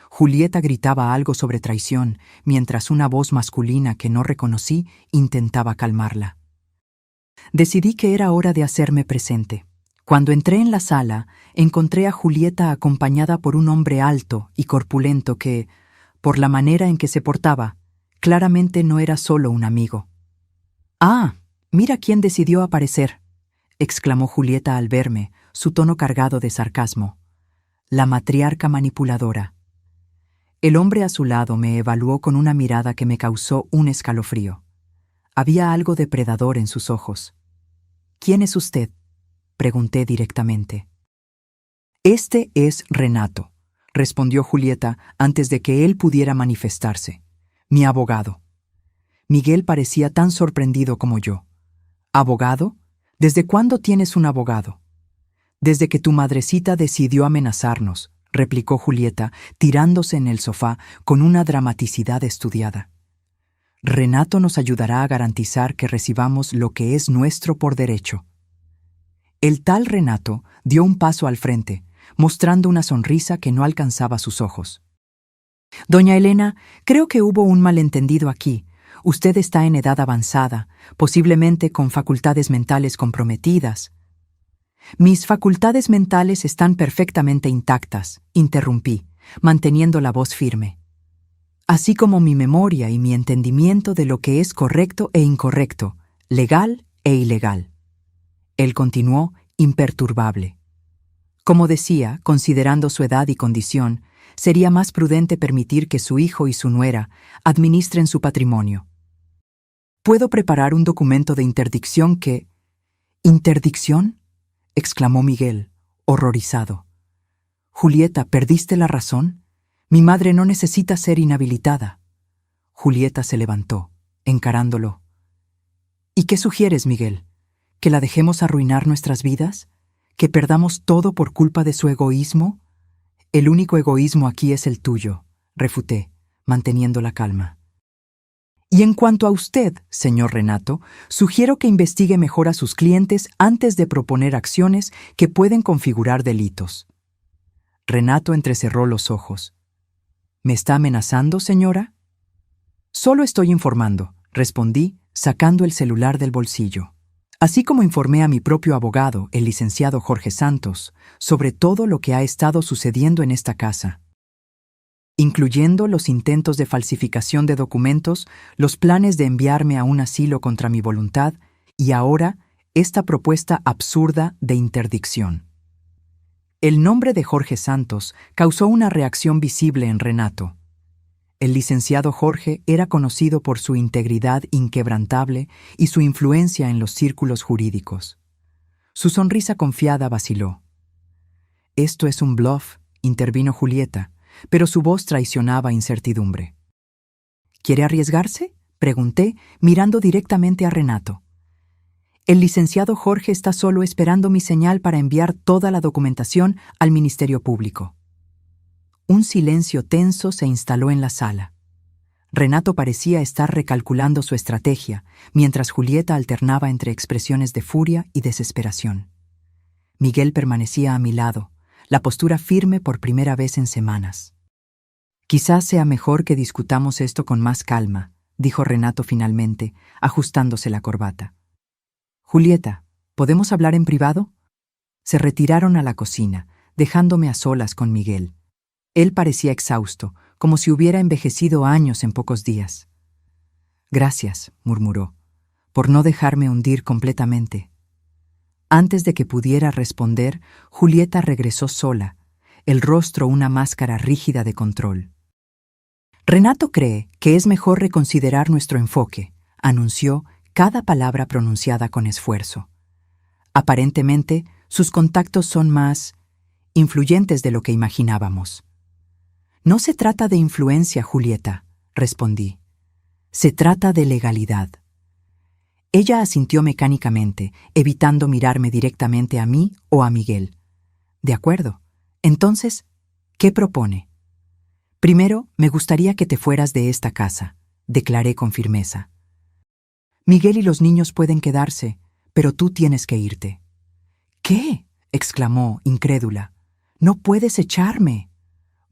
Julieta gritaba algo sobre traición, mientras una voz masculina que no reconocí intentaba calmarla. Decidí que era hora de hacerme presente. Cuando entré en la sala, encontré a Julieta acompañada por un hombre alto y corpulento que, por la manera en que se portaba, claramente no era solo un amigo. «Ah, mira quién decidió aparecer», exclamó Julieta al verme, su tono cargado de sarcasmo. «La matriarca manipuladora». El hombre a su lado me evaluó con una mirada que me causó un escalofrío. Había algo depredador en sus ojos. «¿Quién es usted?», pregunté directamente. «Este es Renato», respondió Julieta antes de que él pudiera manifestarse. «Mi abogado». Miguel parecía tan sorprendido como yo. «¿Abogado? ¿Desde cuándo tienes un abogado?» «Desde que tu madrecita decidió amenazarnos», replicó Julieta, tirándose en el sofá con una dramaticidad estudiada. «Renato nos ayudará a garantizar que recibamos lo que es nuestro por derecho». El tal Renato dio un paso al frente, mostrando una sonrisa que no alcanzaba sus ojos. «Doña Elena, creo que hubo un malentendido aquí. Usted está en edad avanzada, posiblemente con facultades mentales comprometidas». «Mis facultades mentales están perfectamente intactas», interrumpí, manteniendo la voz firme. «Así como mi memoria y mi entendimiento de lo que es correcto e incorrecto, legal e ilegal». Él continuó, imperturbable. Como decía, considerando su edad y condición, sería más prudente permitir que su hijo y su nuera administren su patrimonio. «Puedo preparar un documento de interdicción que...» «¿Interdicción?», exclamó Miguel, horrorizado. «Julieta, ¿perdiste la razón? Mi madre no necesita ser inhabilitada». Julieta se levantó, encarándolo. «¿Y qué sugieres, Miguel? ¿Que la dejemos arruinar nuestras vidas? ¿Que perdamos todo por culpa de su egoísmo?» «El único egoísmo aquí es el tuyo», refuté, manteniendo la calma. Y en cuanto a usted, señor Renato, sugiero que investigue mejor a sus clientes antes de proponer acciones que pueden configurar delitos. Renato entrecerró los ojos. ¿Me está amenazando, señora? Solo estoy informando, respondí, sacando el celular del bolsillo. Así como informé a mi propio abogado, el licenciado Jorge Santos, sobre todo lo que ha estado sucediendo en esta casa, incluyendo los intentos de falsificación de documentos, los planes de enviarme a un asilo contra mi voluntad y ahora esta propuesta absurda de interdicción. El nombre de Jorge Santos causó una reacción visible en Renato. El licenciado Jorge era conocido por su integridad inquebrantable y su influencia en los círculos jurídicos. Su sonrisa confiada vaciló. «Esto es un bluff», intervino Julieta, pero su voz traicionaba incertidumbre. «¿Quiere arriesgarse?», pregunté, mirando directamente a Renato. «El licenciado Jorge está solo esperando mi señal para enviar toda la documentación al Ministerio Público». Un silencio tenso se instaló en la sala. Renato parecía estar recalculando su estrategia, mientras Julieta alternaba entre expresiones de furia y desesperación. Miguel permanecía a mi lado, la postura firme por primera vez en semanas. «Quizás sea mejor que discutamos esto con más calma», dijo Renato finalmente, ajustándose la corbata. «Julieta, ¿podemos hablar en privado?». Se retiraron a la cocina, dejándome a solas con Miguel. Él parecía exhausto, como si hubiera envejecido años en pocos días. «Gracias», murmuró, «por no dejarme hundir completamente». Antes de que pudiera responder, Julieta regresó sola, el rostro una máscara rígida de control. «Renato cree que es mejor reconsiderar nuestro enfoque», anunció, cada palabra pronunciada con esfuerzo. «Aparentemente, sus contactos son más influyentes de lo que imaginábamos». «No se trata de influencia, Julieta», respondí. «Se trata de legalidad». Ella asintió mecánicamente, evitando mirarme directamente a mí o a Miguel. «De acuerdo. Entonces, ¿qué propone?» «Primero, me gustaría que te fueras de esta casa», declaré con firmeza. «Miguel y los niños pueden quedarse, pero tú tienes que irte». «¿Qué?», exclamó, incrédula. «No puedes echarme».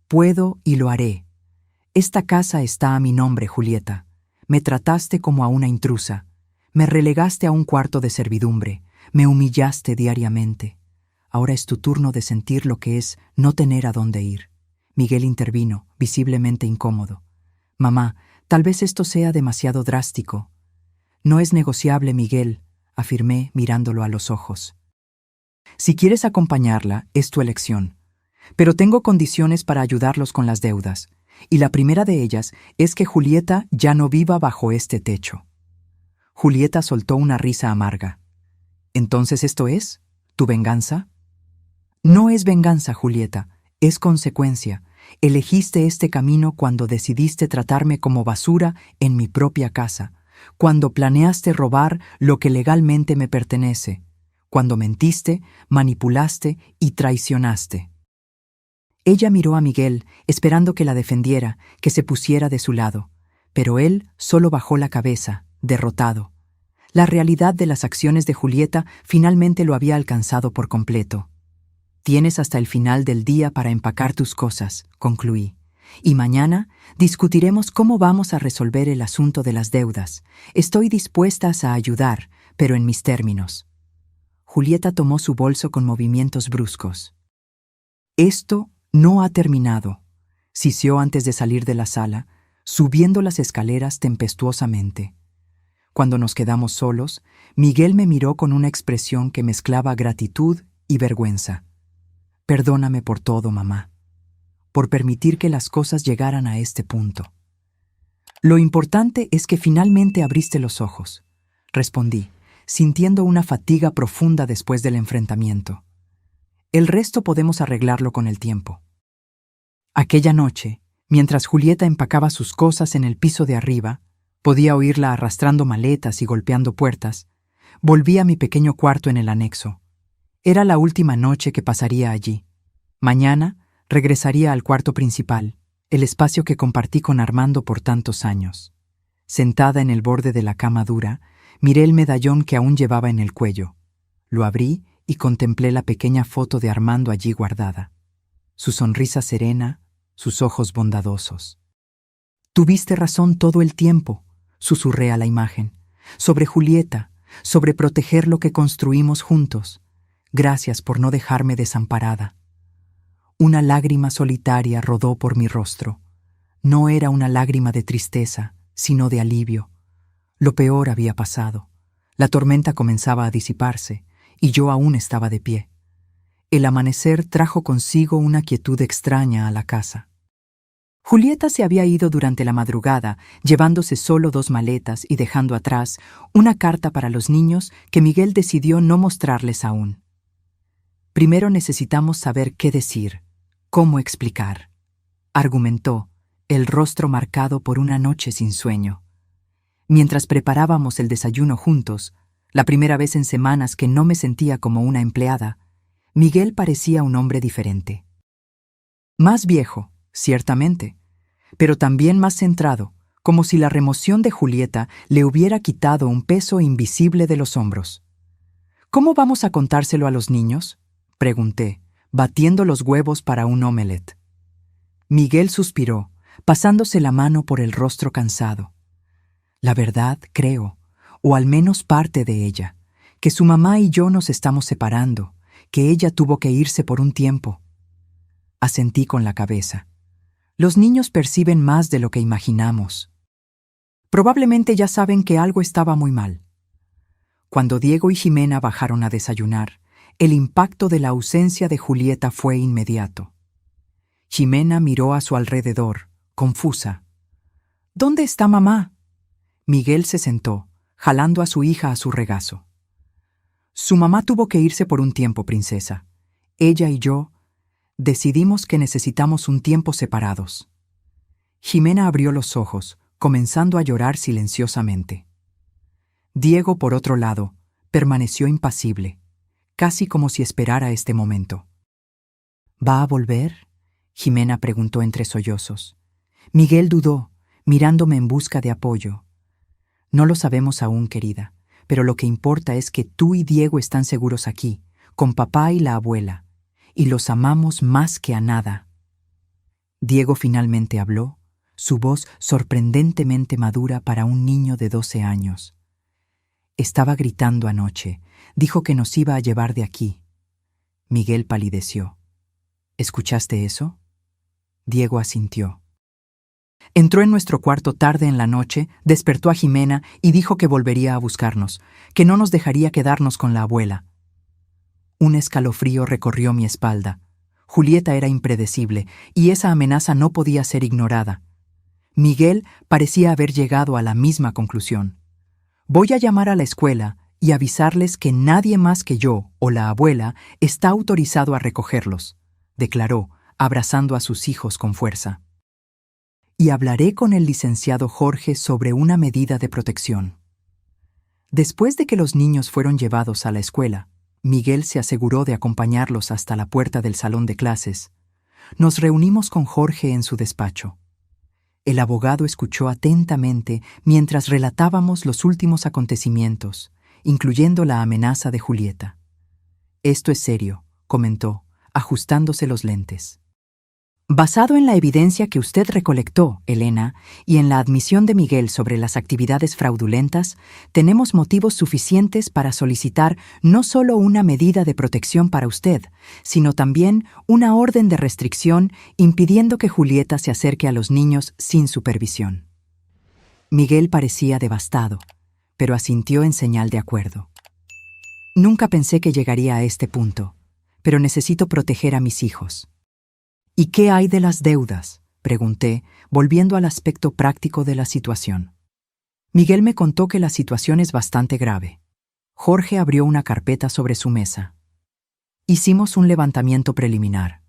«Puedo y lo haré. Esta casa está a mi nombre, Julieta. Me trataste como a una intrusa. Me relegaste a un cuarto de servidumbre. Me humillaste diariamente. Ahora es tu turno de sentir lo que es no tener a dónde ir». Miguel intervino, visiblemente incómodo. «Mamá, tal vez esto sea demasiado drástico». «No es negociable, Miguel», afirmé mirándolo a los ojos. «Si quieres acompañarla, es tu elección. Pero tengo condiciones para ayudarlos con las deudas, y la primera de ellas es que Julieta ya no viva bajo este techo». Julieta soltó una risa amarga. «¿Entonces esto es? ¿Tu venganza?» «No es venganza, Julieta, es consecuencia. Elegiste este camino cuando decidiste tratarme como basura en mi propia casa, cuando planeaste robar lo que legalmente me pertenece, cuando mentiste, manipulaste y traicionaste». Ella miró a Miguel, esperando que la defendiera, que se pusiera de su lado, pero él solo bajó la cabeza, derrotado. La realidad de las acciones de Julieta finalmente lo había alcanzado por completo. «Tienes hasta el final del día para empacar tus cosas», concluí, «y mañana discutiremos cómo vamos a resolver el asunto de las deudas. Estoy dispuesta a ayudar, pero en mis términos». Julieta tomó su bolso con movimientos bruscos. «Esto no ha terminado», siseó antes de salir de la sala, subiendo las escaleras tempestuosamente. Cuando nos quedamos solos, Miguel me miró con una expresión que mezclaba gratitud y vergüenza. «Perdóname por todo, mamá, por permitir que las cosas llegaran a este punto». «Lo importante es que finalmente abriste los ojos», respondí, sintiendo una fatiga profunda después del enfrentamiento. «El resto podemos arreglarlo con el tiempo». Aquella noche, mientras Julieta empacaba sus cosas en el piso de arriba, podía oírla arrastrando maletas y golpeando puertas, volví a mi pequeño cuarto en el anexo. Era la última noche que pasaría allí. Mañana regresaría al cuarto principal, el espacio que compartí con Armando por tantos años. Sentada en el borde de la cama dura, miré el medallón que aún llevaba en el cuello. Lo abrí y contemplé la pequeña foto de Armando allí guardada. Su sonrisa serena, sus ojos bondadosos. «Tuviste razón todo el tiempo», susurré a la imagen. «Sobre Julieta, sobre proteger lo que construimos juntos. Gracias por no dejarme desamparada». Una lágrima solitaria rodó por mi rostro. No era una lágrima de tristeza, sino de alivio. Lo peor había pasado. La tormenta comenzaba a disiparse, y yo aún estaba de pie. El amanecer trajo consigo una quietud extraña a la casa. Julieta se había ido durante la madrugada, llevándose solo 2 maletas y dejando atrás una carta para los niños que Miguel decidió no mostrarles aún. «Primero necesitamos saber qué decir, cómo explicar», argumentó, el rostro marcado por una noche sin sueño. Mientras preparábamos el desayuno juntos, la primera vez en semanas que no me sentía como una empleada, Miguel parecía un hombre diferente. Más viejo, ciertamente, pero también más centrado, como si la remoción de Julieta le hubiera quitado un peso invisible de los hombros. «¿Cómo vamos a contárselo a los niños?», pregunté, batiendo los huevos para un omelette. Miguel suspiró, pasándose la mano por el rostro cansado. «La verdad, creo, o al menos parte de ella, que su mamá y yo nos estamos separando, que ella tuvo que irse por un tiempo». Asentí con la cabeza. Los niños perciben más de lo que imaginamos. Probablemente ya saben que algo estaba muy mal. Cuando Diego y Jimena bajaron a desayunar, el impacto de la ausencia de Julieta fue inmediato. Jimena miró a su alrededor, confusa. «¿Dónde está mamá?». Miguel se sentó, jalando a su hija a su regazo. «Su mamá tuvo que irse por un tiempo, princesa. Ella y yo decidimos que necesitamos un tiempo separados». Jimena abrió los ojos, comenzando a llorar silenciosamente. Diego, por otro lado, permaneció impasible, casi como si esperara este momento. «¿Va a volver?», Jimena preguntó entre sollozos. Miguel dudó, mirándome en busca de apoyo. «No lo sabemos aún, querida, pero lo que importa es que tú y Diego están seguros aquí, con papá y la abuela, y los amamos más que a nada». Diego finalmente habló, su voz sorprendentemente madura para un niño de 12 años. «Estaba gritando anoche, dijo que nos iba a llevar de aquí». Miguel palideció. «¿Escuchaste eso?». Diego asintió. Entró en nuestro cuarto tarde en la noche, despertó a Jimena y dijo que volvería a buscarnos, que no nos dejaría quedarnos con la abuela. Un escalofrío recorrió mi espalda. Julieta era impredecible, y esa amenaza no podía ser ignorada. Miguel parecía haber llegado a la misma conclusión. «Voy a llamar a la escuela y avisarles que nadie más que yo o la abuela está autorizado a recogerlos», declaró, abrazando a sus hijos con fuerza. «Y hablaré con el licenciado Jorge sobre una medida de protección». Después de que los niños fueron llevados a la escuela, Miguel se aseguró de acompañarlos hasta la puerta del salón de clases. Nos reunimos con Jorge en su despacho. El abogado escuchó atentamente mientras relatábamos los últimos acontecimientos, incluyendo la amenaza de Julieta. «Esto es serio», comentó, ajustándose los lentes. «Basado en la evidencia que usted recolectó, Elena, y en la admisión de Miguel sobre las actividades fraudulentas, tenemos motivos suficientes para solicitar no solo una medida de protección para usted, sino también una orden de restricción impidiendo que Julieta se acerque a los niños sin supervisión». Miguel parecía devastado, pero asintió en señal de acuerdo. «Nunca pensé que llegaría a este punto, pero necesito proteger a mis hijos». «¿Y qué hay de las deudas?», pregunté, volviendo al aspecto práctico de la situación. Miguel me contó que la situación es bastante grave. Jorge abrió una carpeta sobre su mesa. «Hicimos un levantamiento preliminar.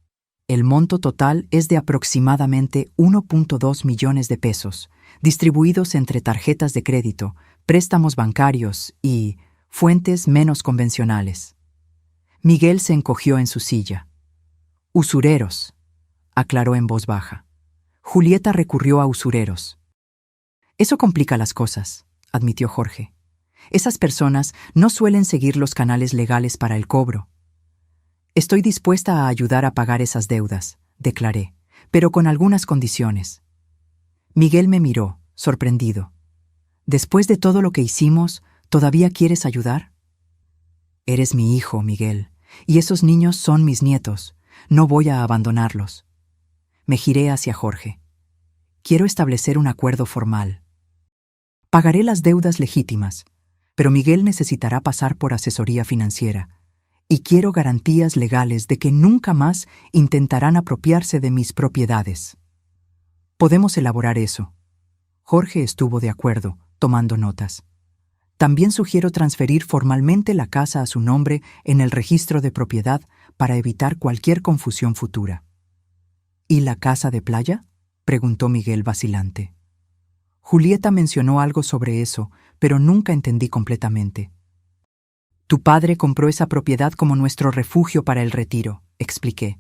El monto total es de aproximadamente 1.2 millones de pesos, distribuidos entre tarjetas de crédito, préstamos bancarios y fuentes menos convencionales». Miguel se encogió en su silla. «Usureros», aclaró en voz baja. «Julieta recurrió a usureros». Eso complica las cosas, admitió Jorge. Esas personas no suelen seguir los canales legales para el cobro. Estoy dispuesta a ayudar a pagar esas deudas, declaré, pero con algunas condiciones. Miguel me miró, sorprendido. Después de todo lo que hicimos, ¿todavía quieres ayudar? Eres mi hijo, Miguel, y esos niños son mis nietos. No voy a abandonarlos. Me giré hacia Jorge. Quiero establecer un acuerdo formal. Pagaré las deudas legítimas, pero Miguel necesitará pasar por asesoría financiera, y quiero garantías legales de que nunca más intentarán apropiarse de mis propiedades. Podemos elaborar eso. Jorge estuvo de acuerdo, tomando notas. También sugiero transferir formalmente la casa a su nombre en el registro de propiedad para evitar cualquier confusión futura. ¿Y la casa de playa?, preguntó Miguel vacilante. Julieta mencionó algo sobre eso, pero nunca entendí completamente. Tu padre compró esa propiedad como nuestro refugio para el retiro, expliqué.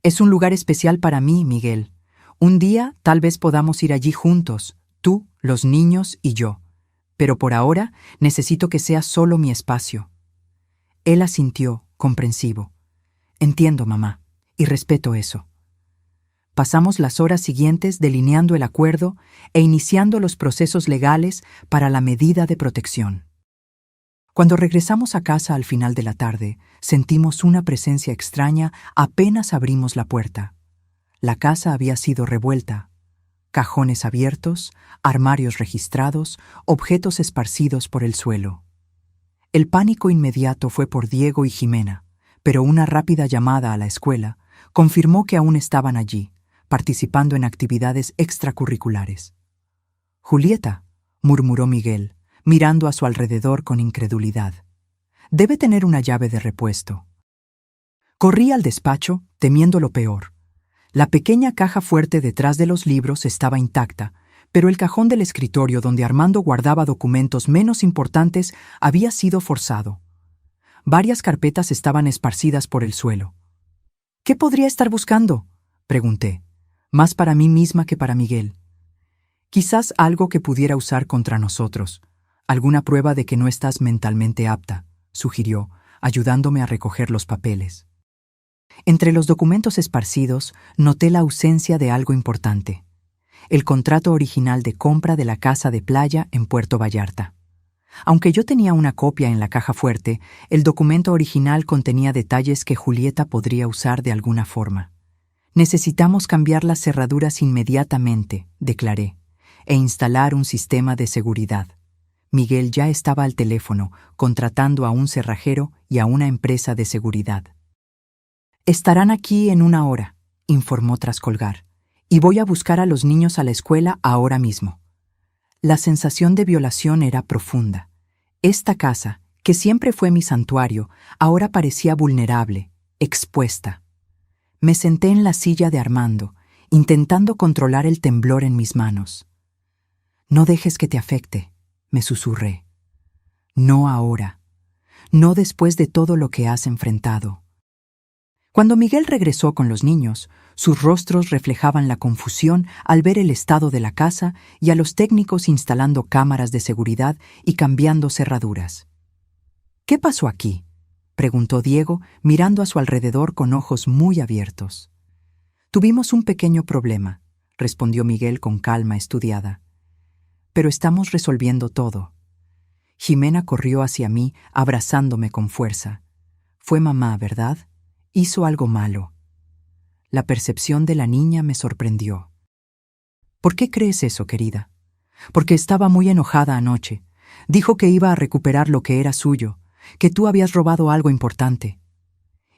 Es un lugar especial para mí, Miguel. Un día tal vez podamos ir allí juntos, tú, los niños y yo. Pero por ahora necesito que sea solo mi espacio. Él asintió, comprensivo. Entiendo, mamá, y respeto eso. Pasamos las horas siguientes delineando el acuerdo e iniciando los procesos legales para la medida de protección. Cuando regresamos a casa al final de la tarde, sentimos una presencia extraña apenas abrimos la puerta. La casa había sido revuelta. Cajones abiertos, armarios registrados, objetos esparcidos por el suelo. El pánico inmediato fue por Diego y Jimena, pero una rápida llamada a la escuela confirmó que aún estaban allí, participando en actividades extracurriculares. «Julieta», murmuró Miguel, mirando a su alrededor con incredulidad. «Debe tener una llave de repuesto». Corrí al despacho, temiendo lo peor. La pequeña caja fuerte detrás de los libros estaba intacta, pero el cajón del escritorio donde Armando guardaba documentos menos importantes había sido forzado. Varias carpetas estaban esparcidas por el suelo. «¿Qué podría estar buscando?», pregunté, más para mí misma que para Miguel. «Quizás algo que pudiera usar contra nosotros, alguna prueba de que no estás mentalmente apta», sugirió, ayudándome a recoger los papeles. Entre los documentos esparcidos noté la ausencia de algo importante: el contrato original de compra de la casa de playa en Puerto Vallarta. Aunque yo tenía una copia en la caja fuerte, el documento original contenía detalles que Julieta podría usar de alguna forma. «Necesitamos cambiar las cerraduras inmediatamente», declaré, «e instalar un sistema de seguridad». Miguel ya estaba al teléfono, contratando a un cerrajero y a una empresa de seguridad. «Estarán aquí en 1 hora», informó tras colgar, «y voy a buscar a los niños a la escuela ahora mismo». La sensación de violación era profunda. Esta casa, que siempre fue mi santuario, ahora parecía vulnerable, expuesta. Me senté en la silla de Armando, intentando controlar el temblor en mis manos. «No dejes que te afecte», me susurré. «No ahora. No después de todo lo que has enfrentado». Cuando Miguel regresó con los niños, sus rostros reflejaban la confusión al ver el estado de la casa y a los técnicos instalando cámaras de seguridad y cambiando cerraduras. «¿Qué pasó aquí?», preguntó Diego, mirando a su alrededor con ojos muy abiertos. «Tuvimos un pequeño problema», respondió Miguel con calma estudiada. «Pero estamos resolviendo todo». Jimena corrió hacia mí, abrazándome con fuerza. «Fue mamá, ¿verdad? Hizo algo malo». La percepción de la niña me sorprendió. «¿Por qué crees eso, querida?» «Porque estaba muy enojada anoche. Dijo que iba a recuperar lo que era suyo, que tú habías robado algo importante».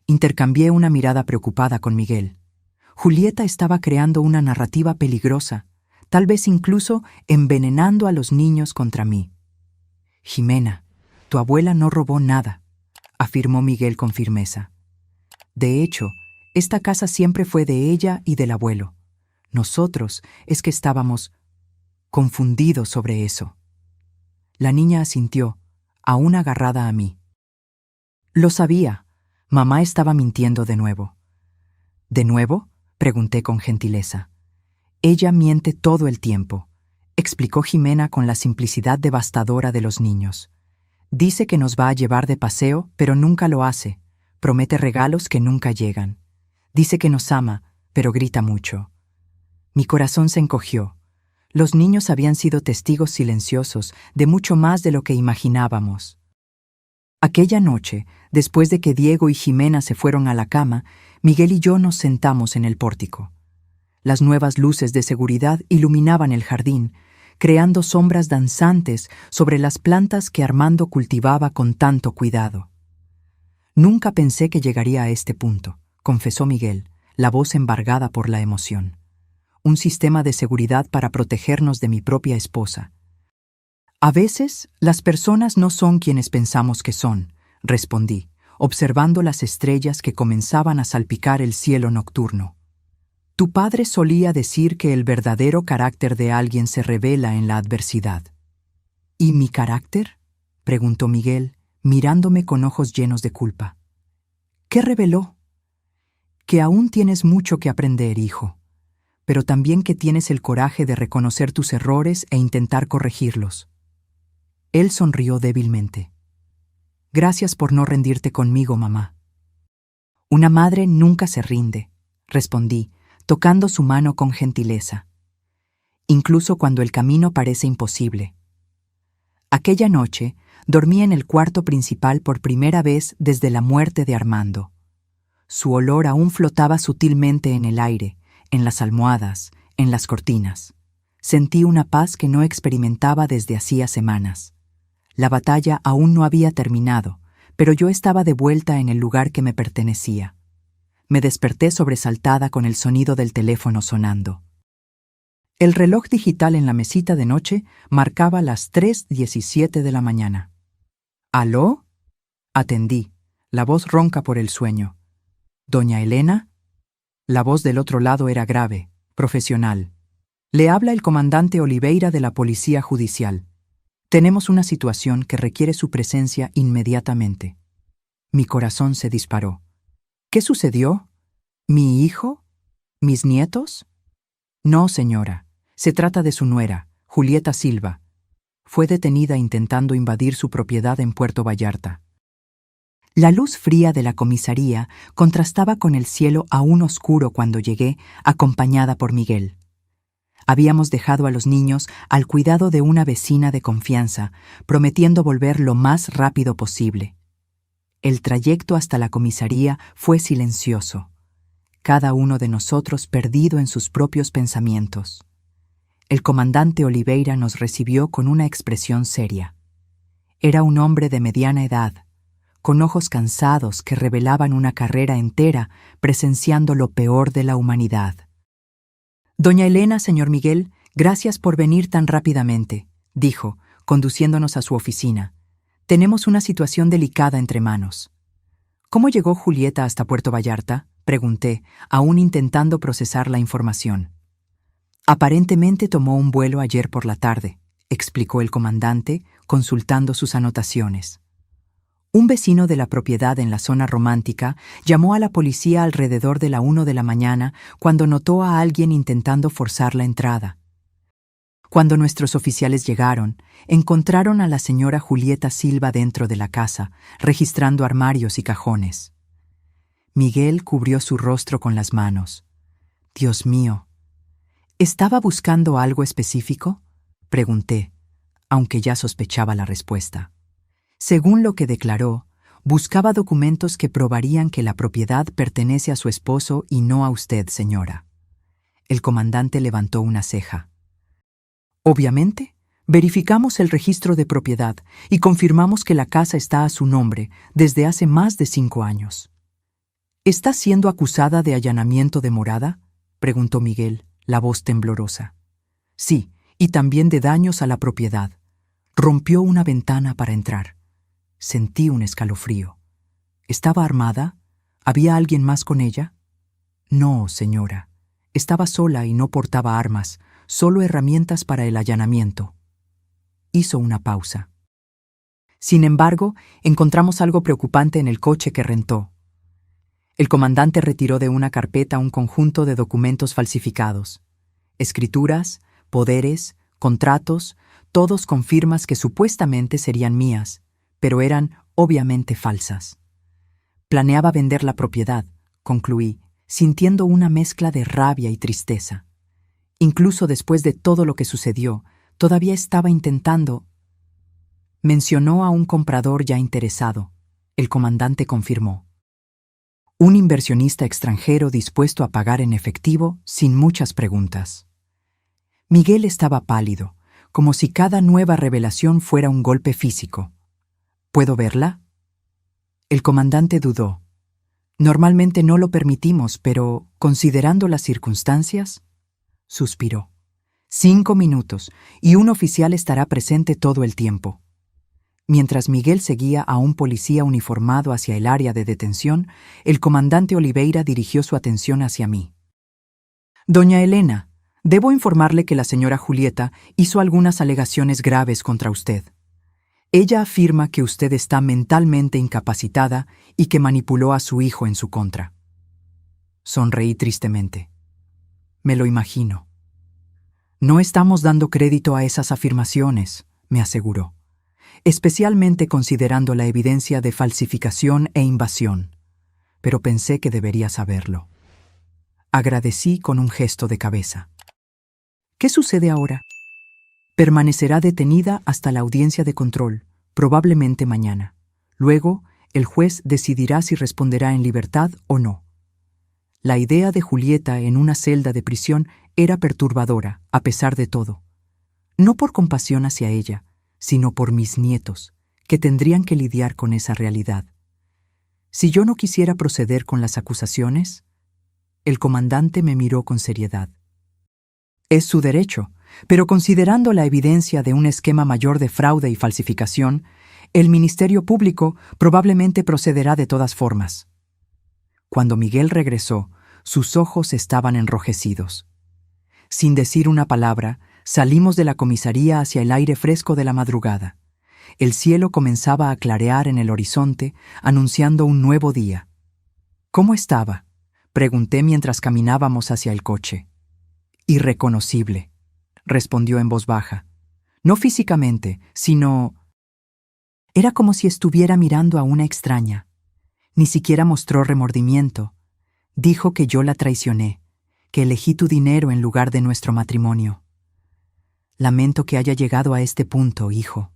Intercambié una mirada preocupada con Miguel. Julieta estaba creando una narrativa peligrosa, tal vez incluso envenenando a los niños contra mí. «Jimena, tu abuela no robó nada», afirmó Miguel con firmeza. «De hecho, esta casa siempre fue de ella y del abuelo. Nosotros es que estábamos confundidos sobre eso». La niña asintió, aún agarrada a mí. «Lo sabía. Mamá estaba mintiendo de nuevo». «¿De nuevo?», pregunté con gentileza. «Ella miente todo el tiempo. explicó Jimena con la simplicidad devastadora de los niños. Dice que nos va a llevar de paseo, pero nunca lo hace. Promete regalos que nunca llegan. Dice que nos ama, pero grita mucho. Mi corazón se encogió. Los niños habían sido testigos silenciosos de mucho más de lo que imaginábamos. Aquella noche, después de que Diego y Jimena se fueron a la cama, Miguel y yo nos sentamos en el pórtico. Las nuevas luces de seguridad iluminaban el jardín, creando sombras danzantes sobre las plantas que Armando cultivaba con tanto cuidado. Nunca pensé que llegaría a este punto, confesó Miguel, la voz embargada por la emoción. Un sistema de seguridad para protegernos de mi propia esposa. A veces, las personas no son quienes pensamos que son, respondí, observando las estrellas que comenzaban a salpicar el cielo nocturno. Tu padre solía decir que el verdadero carácter de alguien se revela en la adversidad. ¿Y mi carácter?, preguntó Miguel, mirándome con ojos llenos de culpa. ¿Qué reveló? Que aún tienes mucho que aprender, hijo, pero también que tienes el coraje de reconocer tus errores e intentar corregirlos. Él sonrió débilmente. Gracias por no rendirte conmigo, mamá. Una madre nunca se rinde, respondí, tocando su mano con gentileza. Incluso cuando el camino parece imposible. Aquella noche, dormí en el cuarto principal por primera vez desde la muerte de Armando. Su olor aún flotaba sutilmente en el aire, en las almohadas, en las cortinas. Sentí una paz que no experimentaba desde hacía semanas. La batalla aún no había terminado, pero yo estaba de vuelta en el lugar que me pertenecía. Me desperté sobresaltada con el sonido del teléfono sonando. El reloj digital en la mesita de noche marcaba las 3:17 de la mañana. ¿Aló? Atendí, la voz ronca por el sueño. ¿Doña Elena? La voz del otro lado era grave, profesional. Le habla el comandante Oliveira de la Policía Judicial. Tenemos una situación que requiere su presencia inmediatamente. Mi corazón se disparó. ¿Qué sucedió? ¿Mi hijo? ¿Mis nietos? No, señora. Se trata de su nuera, Julieta Silva. Fue detenida intentando invadir su propiedad en Puerto Vallarta. La luz fría de la comisaría contrastaba con el cielo aún oscuro cuando llegué, acompañada por Miguel. Habíamos dejado a los niños al cuidado de una vecina de confianza, prometiendo volver lo más rápido posible. El trayecto hasta la comisaría fue silencioso, cada uno de nosotros perdido en sus propios pensamientos. El comandante Oliveira nos recibió con una expresión seria. Era un hombre de mediana edad, con ojos cansados que revelaban una carrera entera presenciando lo peor de la humanidad. Doña Elena, señor Miguel, gracias por venir tan rápidamente, dijo, conduciéndonos a su oficina. Tenemos una situación delicada entre manos. ¿Cómo llegó Julieta hasta Puerto Vallarta?, pregunté, aún intentando procesar la información. Aparentemente tomó un vuelo ayer por la tarde, explicó el comandante, consultando sus anotaciones. Un vecino de la propiedad en la zona romántica llamó a la policía alrededor de la 1 de la mañana cuando notó a alguien intentando forzar la entrada. Cuando nuestros oficiales llegaron, encontraron a la señora Julieta Silva dentro de la casa, registrando armarios y cajones. Miguel cubrió su rostro con las manos. Dios mío. ¿Estaba buscando algo específico?, pregunté, aunque ya sospechaba la respuesta. Según lo que declaró, buscaba documentos que probarían que la propiedad pertenece a su esposo y no a usted, señora. El comandante levantó una ceja. Obviamente, verificamos el registro de propiedad y confirmamos que la casa está a su nombre desde hace más de 5 años. ¿Está siendo acusada de allanamiento de morada?, preguntó Miguel, la voz temblorosa. Sí, y también de daños a la propiedad. Rompió una ventana para entrar. Sentí un escalofrío. ¿Estaba armada? ¿Había alguien más con ella? No, señora. Estaba sola y no portaba armas, solo herramientas para el allanamiento. Hizo una pausa. Sin embargo, encontramos algo preocupante en el coche que rentó. El comandante retiró de una carpeta un conjunto de documentos falsificados. Escrituras, poderes, contratos, todos con firmas que supuestamente serían mías, pero eran obviamente falsas. Planeaba vender la propiedad, concluí, sintiendo una mezcla de rabia y tristeza. Incluso después de todo lo que sucedió, todavía estaba intentando. Mencionó a un comprador ya interesado. El comandante confirmó. Un inversionista extranjero dispuesto a pagar en efectivo sin muchas preguntas. Miguel estaba pálido, como si cada nueva revelación fuera un golpe físico. ¿Puedo verla? El comandante dudó. Normalmente no lo permitimos, pero, considerando las circunstancias, suspiró. 5 minutos, y un oficial estará presente todo el tiempo. Mientras Miguel seguía a un policía uniformado hacia el área de detención, el comandante Oliveira dirigió su atención hacia mí. Doña Elena, debo informarle que la señora Julieta hizo algunas alegaciones graves contra usted. Ella afirma que usted está mentalmente incapacitada y que manipuló a su hijo en su contra. Sonreí tristemente. Me lo imagino. No estamos dando crédito a esas afirmaciones, me aseguró, especialmente considerando la evidencia de falsificación e invasión, pero pensé que debería saberlo. Agradecí con un gesto de cabeza. ¿Qué sucede ahora? Permanecerá detenida hasta la audiencia de control, probablemente mañana. Luego, el juez decidirá si responderá en libertad o no. La idea de Julieta en una celda de prisión era perturbadora, a pesar de todo. No por compasión hacia ella, sino por mis nietos, que tendrían que lidiar con esa realidad. Si yo no quisiera proceder con las acusaciones, el comandante me miró con seriedad. Es su derecho, pero considerando la evidencia de un esquema mayor de fraude y falsificación, el Ministerio Público probablemente procederá de todas formas. Cuando Miguel regresó, sus ojos estaban enrojecidos. Sin decir una palabra, salimos de la comisaría hacia el aire fresco de la madrugada. El cielo comenzaba a clarear en el horizonte, anunciando un nuevo día. ¿Cómo estaba?, pregunté mientras caminábamos hacia el coche. Irreconocible, respondió en voz baja. No físicamente, sino... Era como si estuviera mirando a una extraña. Ni siquiera mostró remordimiento. Dijo que yo la traicioné, que elegí tu dinero en lugar de nuestro matrimonio. Lamento que haya llegado a este punto, hijo.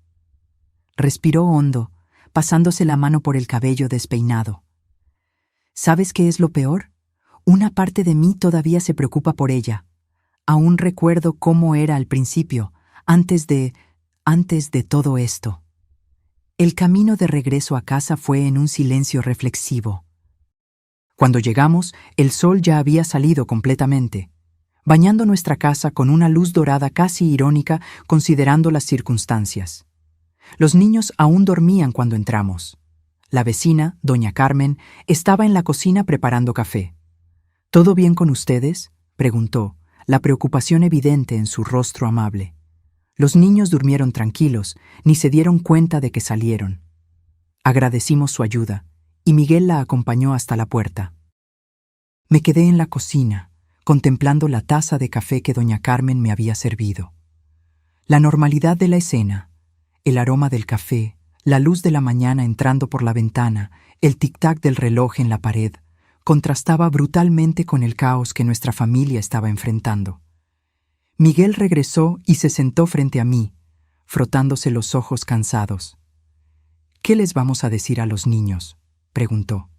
Respiró hondo, pasándose la mano por el cabello despeinado. ¿Sabes qué es lo peor? Una parte de mí todavía se preocupa por ella. Aún recuerdo cómo era al principio, antes de todo esto. El camino de regreso a casa fue en un silencio reflexivo. Cuando llegamos, el sol ya había salido completamente, bañando nuestra casa con una luz dorada casi irónica considerando las circunstancias. Los niños aún dormían cuando entramos. La vecina, doña Carmen, estaba en la cocina preparando café. ¿Todo bien con ustedes?, preguntó, la preocupación evidente en su rostro amable. Los niños durmieron tranquilos, ni se dieron cuenta de que salieron. Agradecimos su ayuda, y Miguel la acompañó hasta la puerta. Me quedé en la cocina, contemplando la taza de café que doña Carmen me había servido. La normalidad de la escena, el aroma del café, la luz de la mañana entrando por la ventana, el tic-tac del reloj en la pared, contrastaba brutalmente con el caos que nuestra familia estaba enfrentando. Miguel regresó y se sentó frente a mí, frotándose los ojos cansados. ¿Qué les vamos a decir a los niños?, preguntó.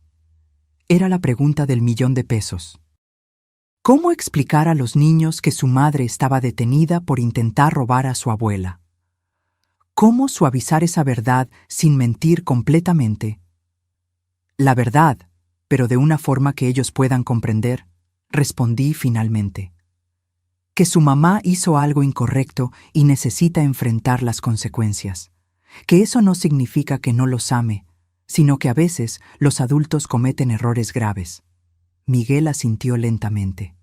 Era la pregunta del $1.000.000. ¿Cómo explicar a los niños que su madre estaba detenida por intentar robar a su abuela? ¿Cómo suavizar esa verdad sin mentir completamente? La verdad, pero de una forma que ellos puedan comprender, respondí finalmente. Que su mamá hizo algo incorrecto y necesita enfrentar las consecuencias. Que eso no significa que no los ame, sino que a veces los adultos cometen errores graves. Miguel asintió lentamente.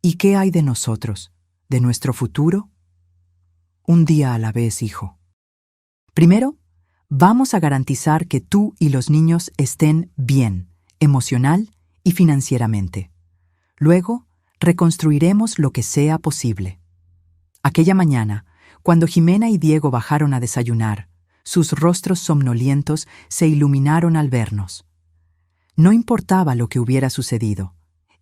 ¿Y qué hay de nosotros? ¿De nuestro futuro? Un día a la vez, hijo. Primero, vamos a garantizar que tú y los niños estén bien, emocional y financieramente. Luego, reconstruiremos lo que sea posible. Aquella mañana, Cuando Jimena y Diego bajaron a desayunar, sus rostros somnolientos se iluminaron al vernos. No importaba lo que hubiera sucedido,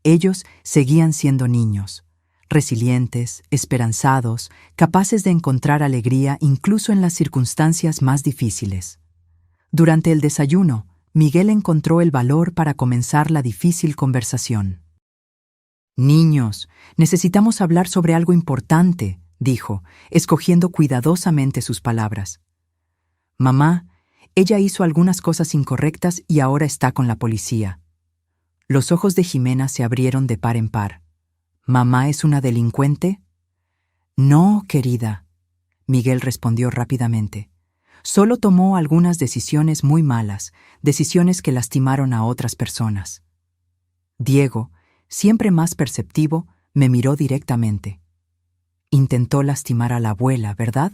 ellos seguían siendo niños, resilientes, esperanzados, capaces de encontrar alegría incluso en las circunstancias más difíciles. Durante el desayuno, Miguel encontró el valor para comenzar la difícil conversación. «Niños, necesitamos hablar sobre algo importante», dijo, escogiendo cuidadosamente sus palabras. «Mamá, ella hizo algunas cosas incorrectas y ahora está con la policía». Los ojos de Jimena se abrieron de par en par. «¿Mamá es una delincuente?» «No, querida», Miguel respondió rápidamente. «Solo tomó algunas decisiones muy malas, decisiones que lastimaron a otras personas». Diego, siempre más perceptivo, me miró directamente. «Intentó lastimar a la abuela, ¿verdad?»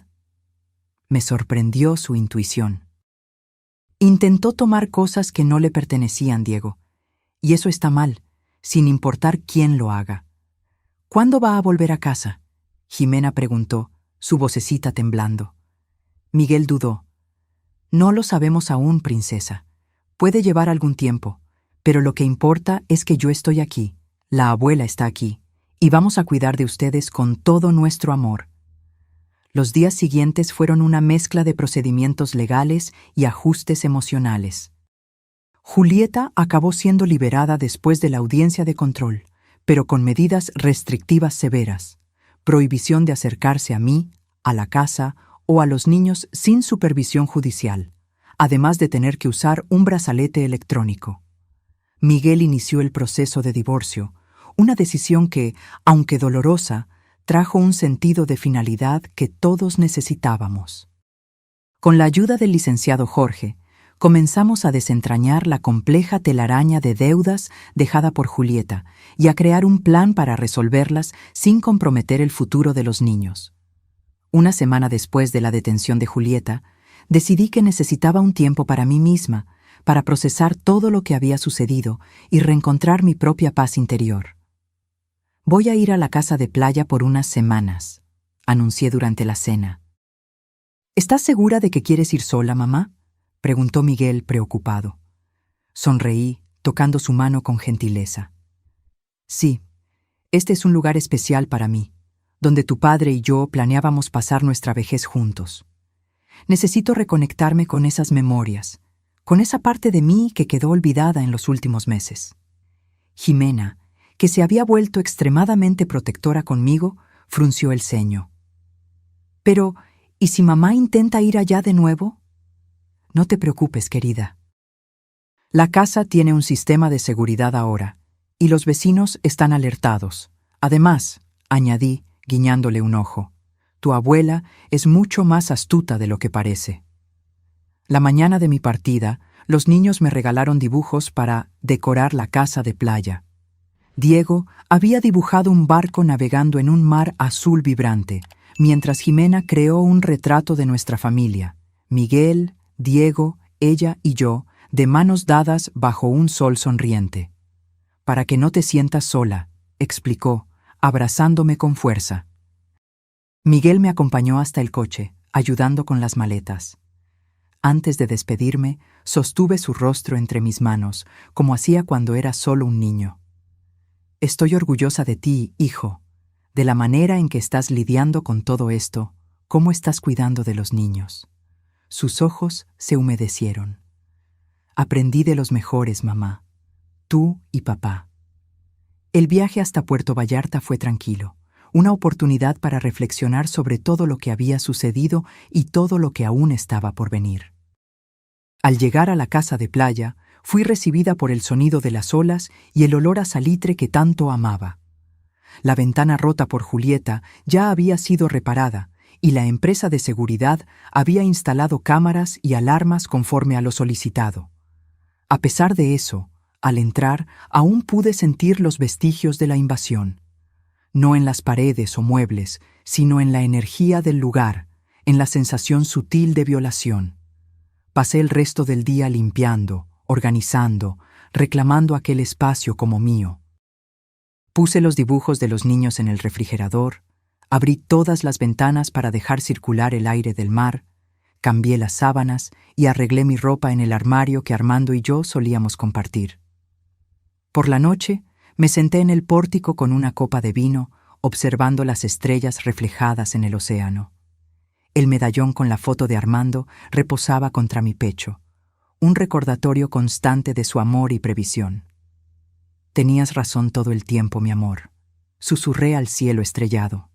Me sorprendió su intuición. «Intentó tomar cosas que no le pertenecían, Diego. Y eso está mal, sin importar quién lo haga». «¿Cuándo va a volver a casa?», Jimena preguntó, su vocecita temblando. Miguel dudó. «No lo sabemos aún, princesa. Puede llevar algún tiempo, pero lo que importa es que yo estoy aquí, la abuela está aquí, y vamos a cuidar de ustedes con todo nuestro amor». Los días siguientes fueron una mezcla de procedimientos legales y ajustes emocionales. Julieta acabó siendo liberada después de la audiencia de control, pero con medidas restrictivas severas, prohibición de acercarse a mí, a la casa o a los niños sin supervisión judicial, además de tener que usar un brazalete electrónico. Miguel inició el proceso de divorcio, una decisión que, aunque dolorosa, trajo un sentido de finalidad que todos necesitábamos. Con la ayuda del licenciado Jorge, comenzamos a desentrañar la compleja telaraña de deudas dejada por Julieta y a crear un plan para resolverlas sin comprometer el futuro de los niños. Una semana después de la detención de Julieta, decidí que necesitaba un tiempo para mí misma, para procesar todo lo que había sucedido y reencontrar mi propia paz interior. «Voy a ir a la casa de playa por unas semanas», anuncié durante la cena. «¿Estás segura de que quieres ir sola, mamá?», preguntó Miguel preocupado. Sonreí, tocando su mano con gentileza. «Sí, este es un lugar especial para mí, donde tu padre y yo planeábamos pasar nuestra vejez juntos. Necesito reconectarme con esas memorias, con esa parte de mí que quedó olvidada en los últimos meses». Jimena, que se había vuelto extremadamente protectora conmigo, frunció el ceño. «Pero, ¿y si mamá intenta ir allá de nuevo?» «No te preocupes, querida. La casa tiene un sistema de seguridad ahora, y los vecinos están alertados. Además», añadí, guiñándole un ojo, «tu abuela es mucho más astuta de lo que parece». La mañana de mi partida, los niños me regalaron dibujos para decorar la casa de playa. Diego había dibujado un barco navegando en un mar azul vibrante, mientras Jimena creó un retrato de nuestra familia, Miguel, Diego, ella y yo, de manos dadas bajo un sol sonriente. «Para que no te sientas sola», explicó, abrazándome con fuerza. Miguel me acompañó hasta el coche, ayudando con las maletas. Antes de despedirme, sostuve su rostro entre mis manos, como hacía cuando era solo un niño. «Estoy orgullosa de ti, hijo, de la manera en que estás lidiando con todo esto, cómo estás cuidando de los niños». Sus ojos se humedecieron. «Aprendí de los mejores, mamá, tú y papá». El viaje hasta Puerto Vallarta fue tranquilo, una oportunidad para reflexionar sobre todo lo que había sucedido y todo lo que aún estaba por venir. Al llegar a la casa de playa, fui recibida por el sonido de las olas y el olor a salitre que tanto amaba. La ventana rota por Julieta ya había sido reparada y la empresa de seguridad había instalado cámaras y alarmas conforme a lo solicitado. A pesar de eso, al entrar, aún pude sentir los vestigios de la invasión. No en las paredes o muebles, sino en la energía del lugar, en la sensación sutil de violación. Pasé el resto del día limpiando, organizando, reclamando aquel espacio como mío. Puse los dibujos de los niños en el refrigerador, Abrí todas las ventanas para dejar circular el aire del mar, cambié las sábanas y arreglé mi ropa en el armario que Armando y yo solíamos compartir. Por la noche, me senté en el pórtico con una copa de vino, observando las estrellas reflejadas en el océano. El medallón con la foto de Armando reposaba contra mi pecho, un recordatorio constante de su amor y previsión. Tenías razón todo el tiempo, mi amor, susurré al cielo estrellado.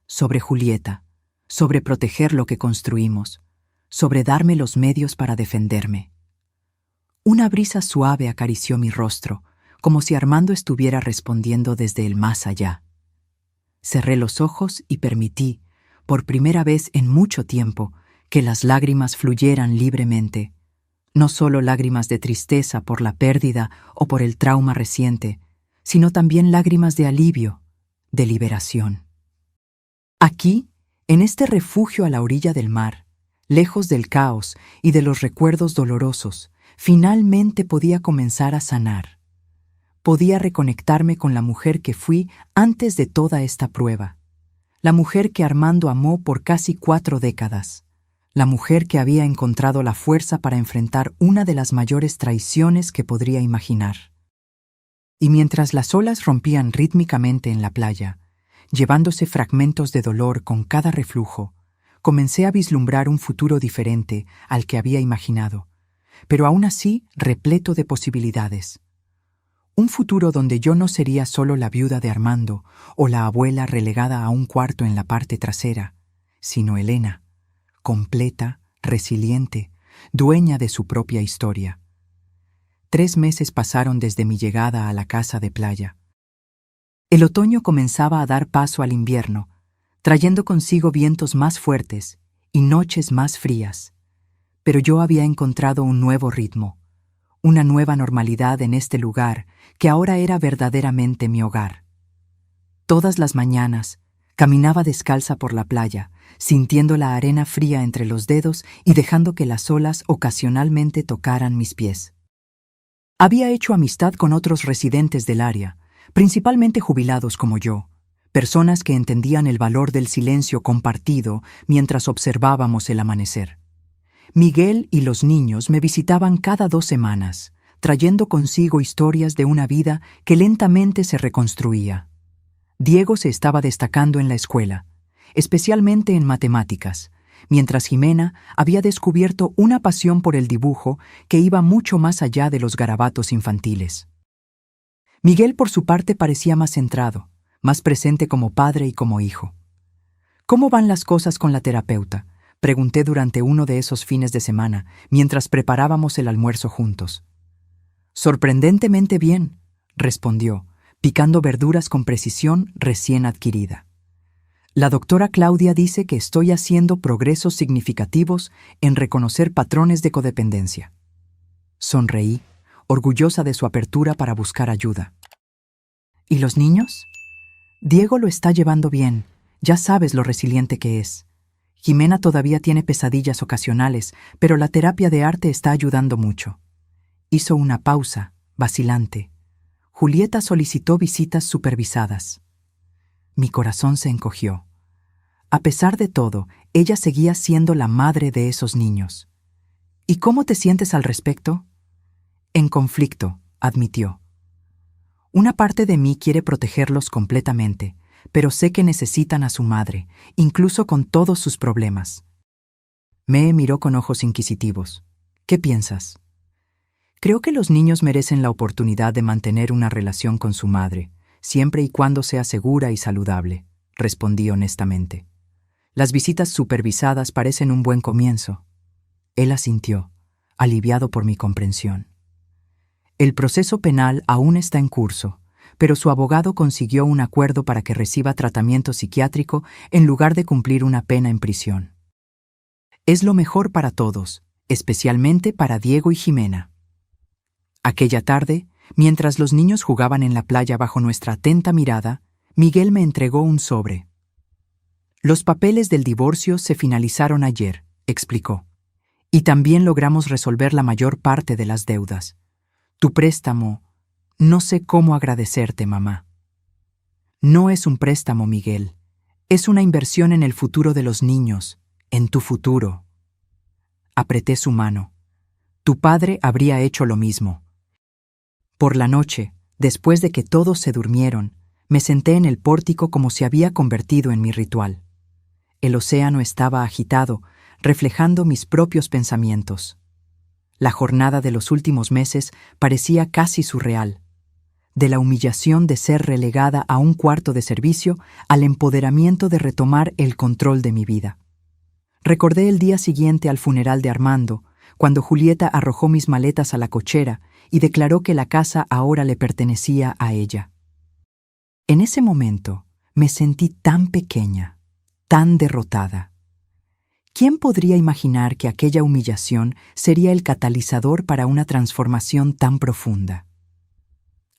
Sobre Julieta, sobre proteger lo que construimos, sobre darme los medios para defenderme. Una brisa suave acarició mi rostro, como si Armando estuviera respondiendo desde el más allá. Cerré los ojos y permití, por primera vez en mucho tiempo, que las lágrimas fluyeran libremente, no solo lágrimas de tristeza por la pérdida o por el trauma reciente, sino también lágrimas de alivio, de liberación. Aquí, en este refugio a la orilla del mar, lejos del caos y de los recuerdos dolorosos, finalmente podía comenzar a sanar. Podía reconectarme con la mujer que fui antes de toda esta prueba, la mujer que Armando amó por casi 4 décadas, la mujer que había encontrado la fuerza para enfrentar una de las mayores traiciones que podría imaginar. Y mientras las olas rompían rítmicamente en la playa, llevándose fragmentos de dolor con cada reflujo, comencé a vislumbrar un futuro diferente al que había imaginado, pero aún así repleto de posibilidades. Un futuro donde yo no sería solo la viuda de Armando o la abuela relegada a un cuarto en la parte trasera, sino Elena, completa, resiliente, dueña de su propia historia. 3 meses pasaron desde mi llegada a la casa de playa. El otoño comenzaba a dar paso al invierno, trayendo consigo vientos más fuertes y noches más frías. Pero yo había encontrado un nuevo ritmo, una nueva normalidad en este lugar que ahora era verdaderamente mi hogar. Todas las mañanas caminaba descalza por la playa, sintiendo la arena fría entre los dedos y dejando que las olas ocasionalmente tocaran mis pies. Había hecho amistad con otros residentes del área, principalmente jubilados como yo, personas que entendían el valor del silencio compartido mientras observábamos el amanecer. Miguel y los niños me visitaban cada 2 semanas, trayendo consigo historias de una vida que lentamente se reconstruía. Diego se estaba destacando en la escuela, especialmente en matemáticas, mientras Jimena había descubierto una pasión por el dibujo que iba mucho más allá de los garabatos infantiles. Miguel, por su parte, parecía más centrado, más presente como padre y como hijo. ¿Cómo van las cosas con la terapeuta?, pregunté durante uno de esos fines de semana, mientras preparábamos el almuerzo juntos. Sorprendentemente bien, respondió, picando verduras con precisión recién adquirida. La doctora Claudia dice que estoy haciendo progresos significativos en reconocer patrones de codependencia. Sonreí, orgullosa de su apertura para buscar ayuda. ¿Y los niños? Diego lo está llevando bien, ya sabes lo resiliente que es. Jimena todavía tiene pesadillas ocasionales, pero la terapia de arte está ayudando mucho. Hizo una pausa, vacilante. Julieta solicitó visitas supervisadas. Mi corazón se encogió. A pesar de todo, ella seguía siendo la madre de esos niños. ¿Y cómo te sientes al respecto? En conflicto, admitió. Una parte de mí quiere protegerlos completamente, pero sé que necesitan a su madre, incluso con todos sus problemas. Me miró con ojos inquisitivos. ¿Qué piensas? Creo que los niños merecen la oportunidad de mantener una relación con su madre, siempre y cuando sea segura y saludable, respondí honestamente. Las visitas supervisadas parecen un buen comienzo. Él asintió, aliviado por mi comprensión. El proceso penal aún está en curso, pero su abogado consiguió un acuerdo para que reciba tratamiento psiquiátrico en lugar de cumplir una pena en prisión. Es lo mejor para todos, especialmente para Diego y Jimena. Aquella tarde, mientras los niños jugaban en la playa bajo nuestra atenta mirada, Miguel me entregó un sobre. Los papeles del divorcio se finalizaron ayer, explicó, y también logramos resolver la mayor parte de las deudas. Tu préstamo, no sé cómo agradecerte, mamá. No es un préstamo, Miguel, Es una inversión en el futuro de los niños, en tu futuro. Apreté su mano. Tu padre habría hecho lo mismo. Por la noche, después de que todos se durmieron, me senté en el pórtico como se había convertido en mi ritual. El océano estaba agitado, reflejando mis propios pensamientos. La jornada de los últimos meses parecía casi surreal. De la humillación de ser relegada a un cuarto de servicio al empoderamiento de retomar el control de mi vida. Recordé el día siguiente al funeral de Armando, cuando Julieta arrojó mis maletas a la cochera y declaró que la casa ahora le pertenecía a ella. En ese momento me sentí tan pequeña, tan derrotada. ¿Quién podría imaginar que aquella humillación sería el catalizador para una transformación tan profunda?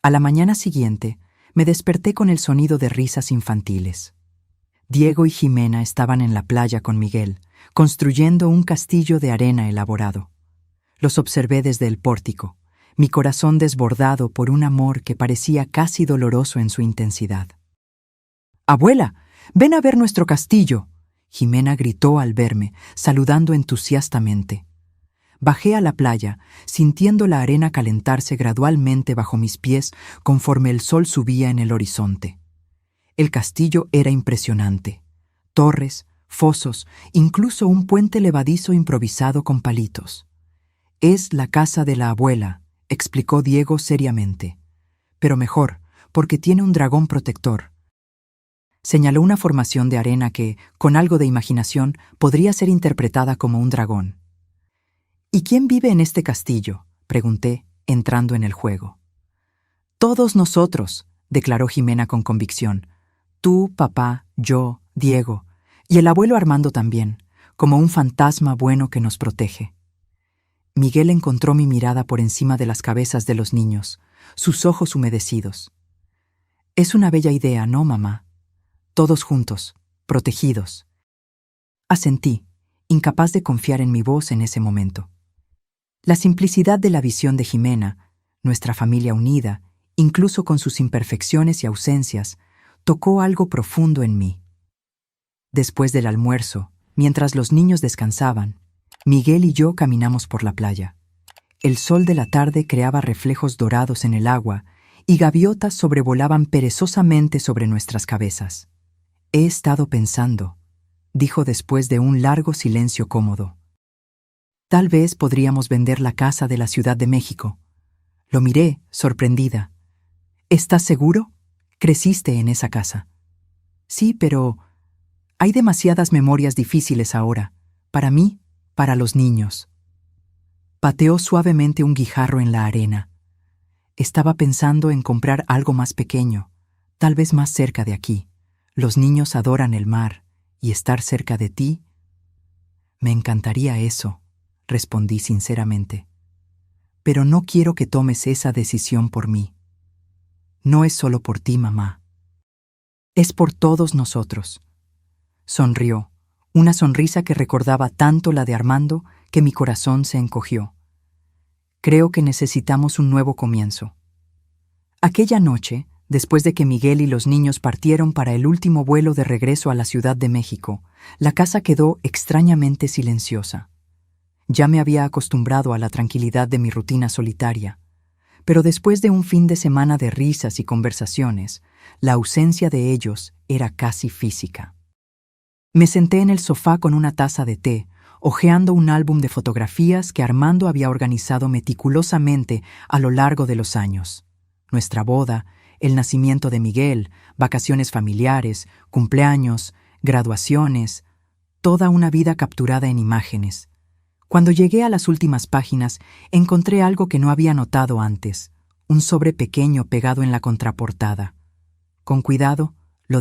A la mañana siguiente, me desperté con el sonido de risas infantiles. Diego y Jimena estaban en la playa con Miguel, construyendo un castillo de arena elaborado. Los observé desde el pórtico, mi corazón desbordado por un amor que parecía casi doloroso en su intensidad. «¡Abuela, ven a ver nuestro castillo!», Jimena gritó al verme, saludando entusiastamente. Bajé a la playa, sintiendo la arena calentarse gradualmente bajo mis pies conforme el sol subía en el horizonte. El castillo era impresionante. Torres, fosos, incluso un puente levadizo improvisado con palitos. «Es la casa de la abuela», explicó Diego seriamente. «Pero mejor, porque tiene un dragón protector». Señaló una formación de arena que, con algo de imaginación, podría ser interpretada como un dragón. «¿Y quién vive en este castillo?», pregunté, entrando en el juego. «Todos nosotros», declaró Jimena con convicción. «Tú, papá, yo, Diego, y el abuelo Armando también, como un fantasma bueno que nos protege». Miguel encontró mi mirada por encima de las cabezas de los niños, sus ojos humedecidos. «Es una bella idea, ¿no, mamá? Todos juntos, protegidos». Asentí, incapaz de confiar en mi voz en ese momento. La simplicidad de la visión de Jimena, nuestra familia unida, incluso con sus imperfecciones y ausencias, tocó algo profundo en mí. Después del almuerzo, mientras los niños descansaban, Miguel y yo caminamos por la playa. El sol de la tarde creaba reflejos dorados en el agua y gaviotas sobrevolaban perezosamente sobre nuestras cabezas. «He estado pensando», dijo después de un largo silencio cómodo. «Tal vez podríamos vender la casa de la Ciudad de México». Lo miré, sorprendida. «¿Estás seguro? Creciste en esa casa». «Sí, pero hay demasiadas memorias difíciles ahora, para mí, para los niños». Pateó suavemente un guijarro en la arena. «Estaba pensando en comprar algo más pequeño, tal vez más cerca de aquí. Los niños adoran el mar, y estar cerca de ti». «Me encantaría eso», respondí sinceramente. «Pero no quiero que tomes esa decisión por mí. No es solo por ti, mamá. Es por todos nosotros». Sonrió, una sonrisa que recordaba tanto la de Armando que mi corazón se encogió. «Creo que necesitamos un nuevo comienzo». Aquella noche, después de que Miguel y los niños partieron para el último vuelo de regreso a la Ciudad de México, la casa quedó extrañamente silenciosa. Ya me había acostumbrado a la tranquilidad de mi rutina solitaria, pero después de un fin de semana de risas y conversaciones, la ausencia de ellos era casi física. Me senté en el sofá con una taza de té, hojeando un álbum de fotografías que Armando había organizado meticulosamente a lo largo de los años. Nuestra boda, el nacimiento de Miguel, vacaciones familiares, cumpleaños, graduaciones, toda una vida capturada en imágenes. Cuando llegué a las últimas páginas, encontré algo que no había notado antes, un sobre pequeño pegado en la contraportada. Con cuidado,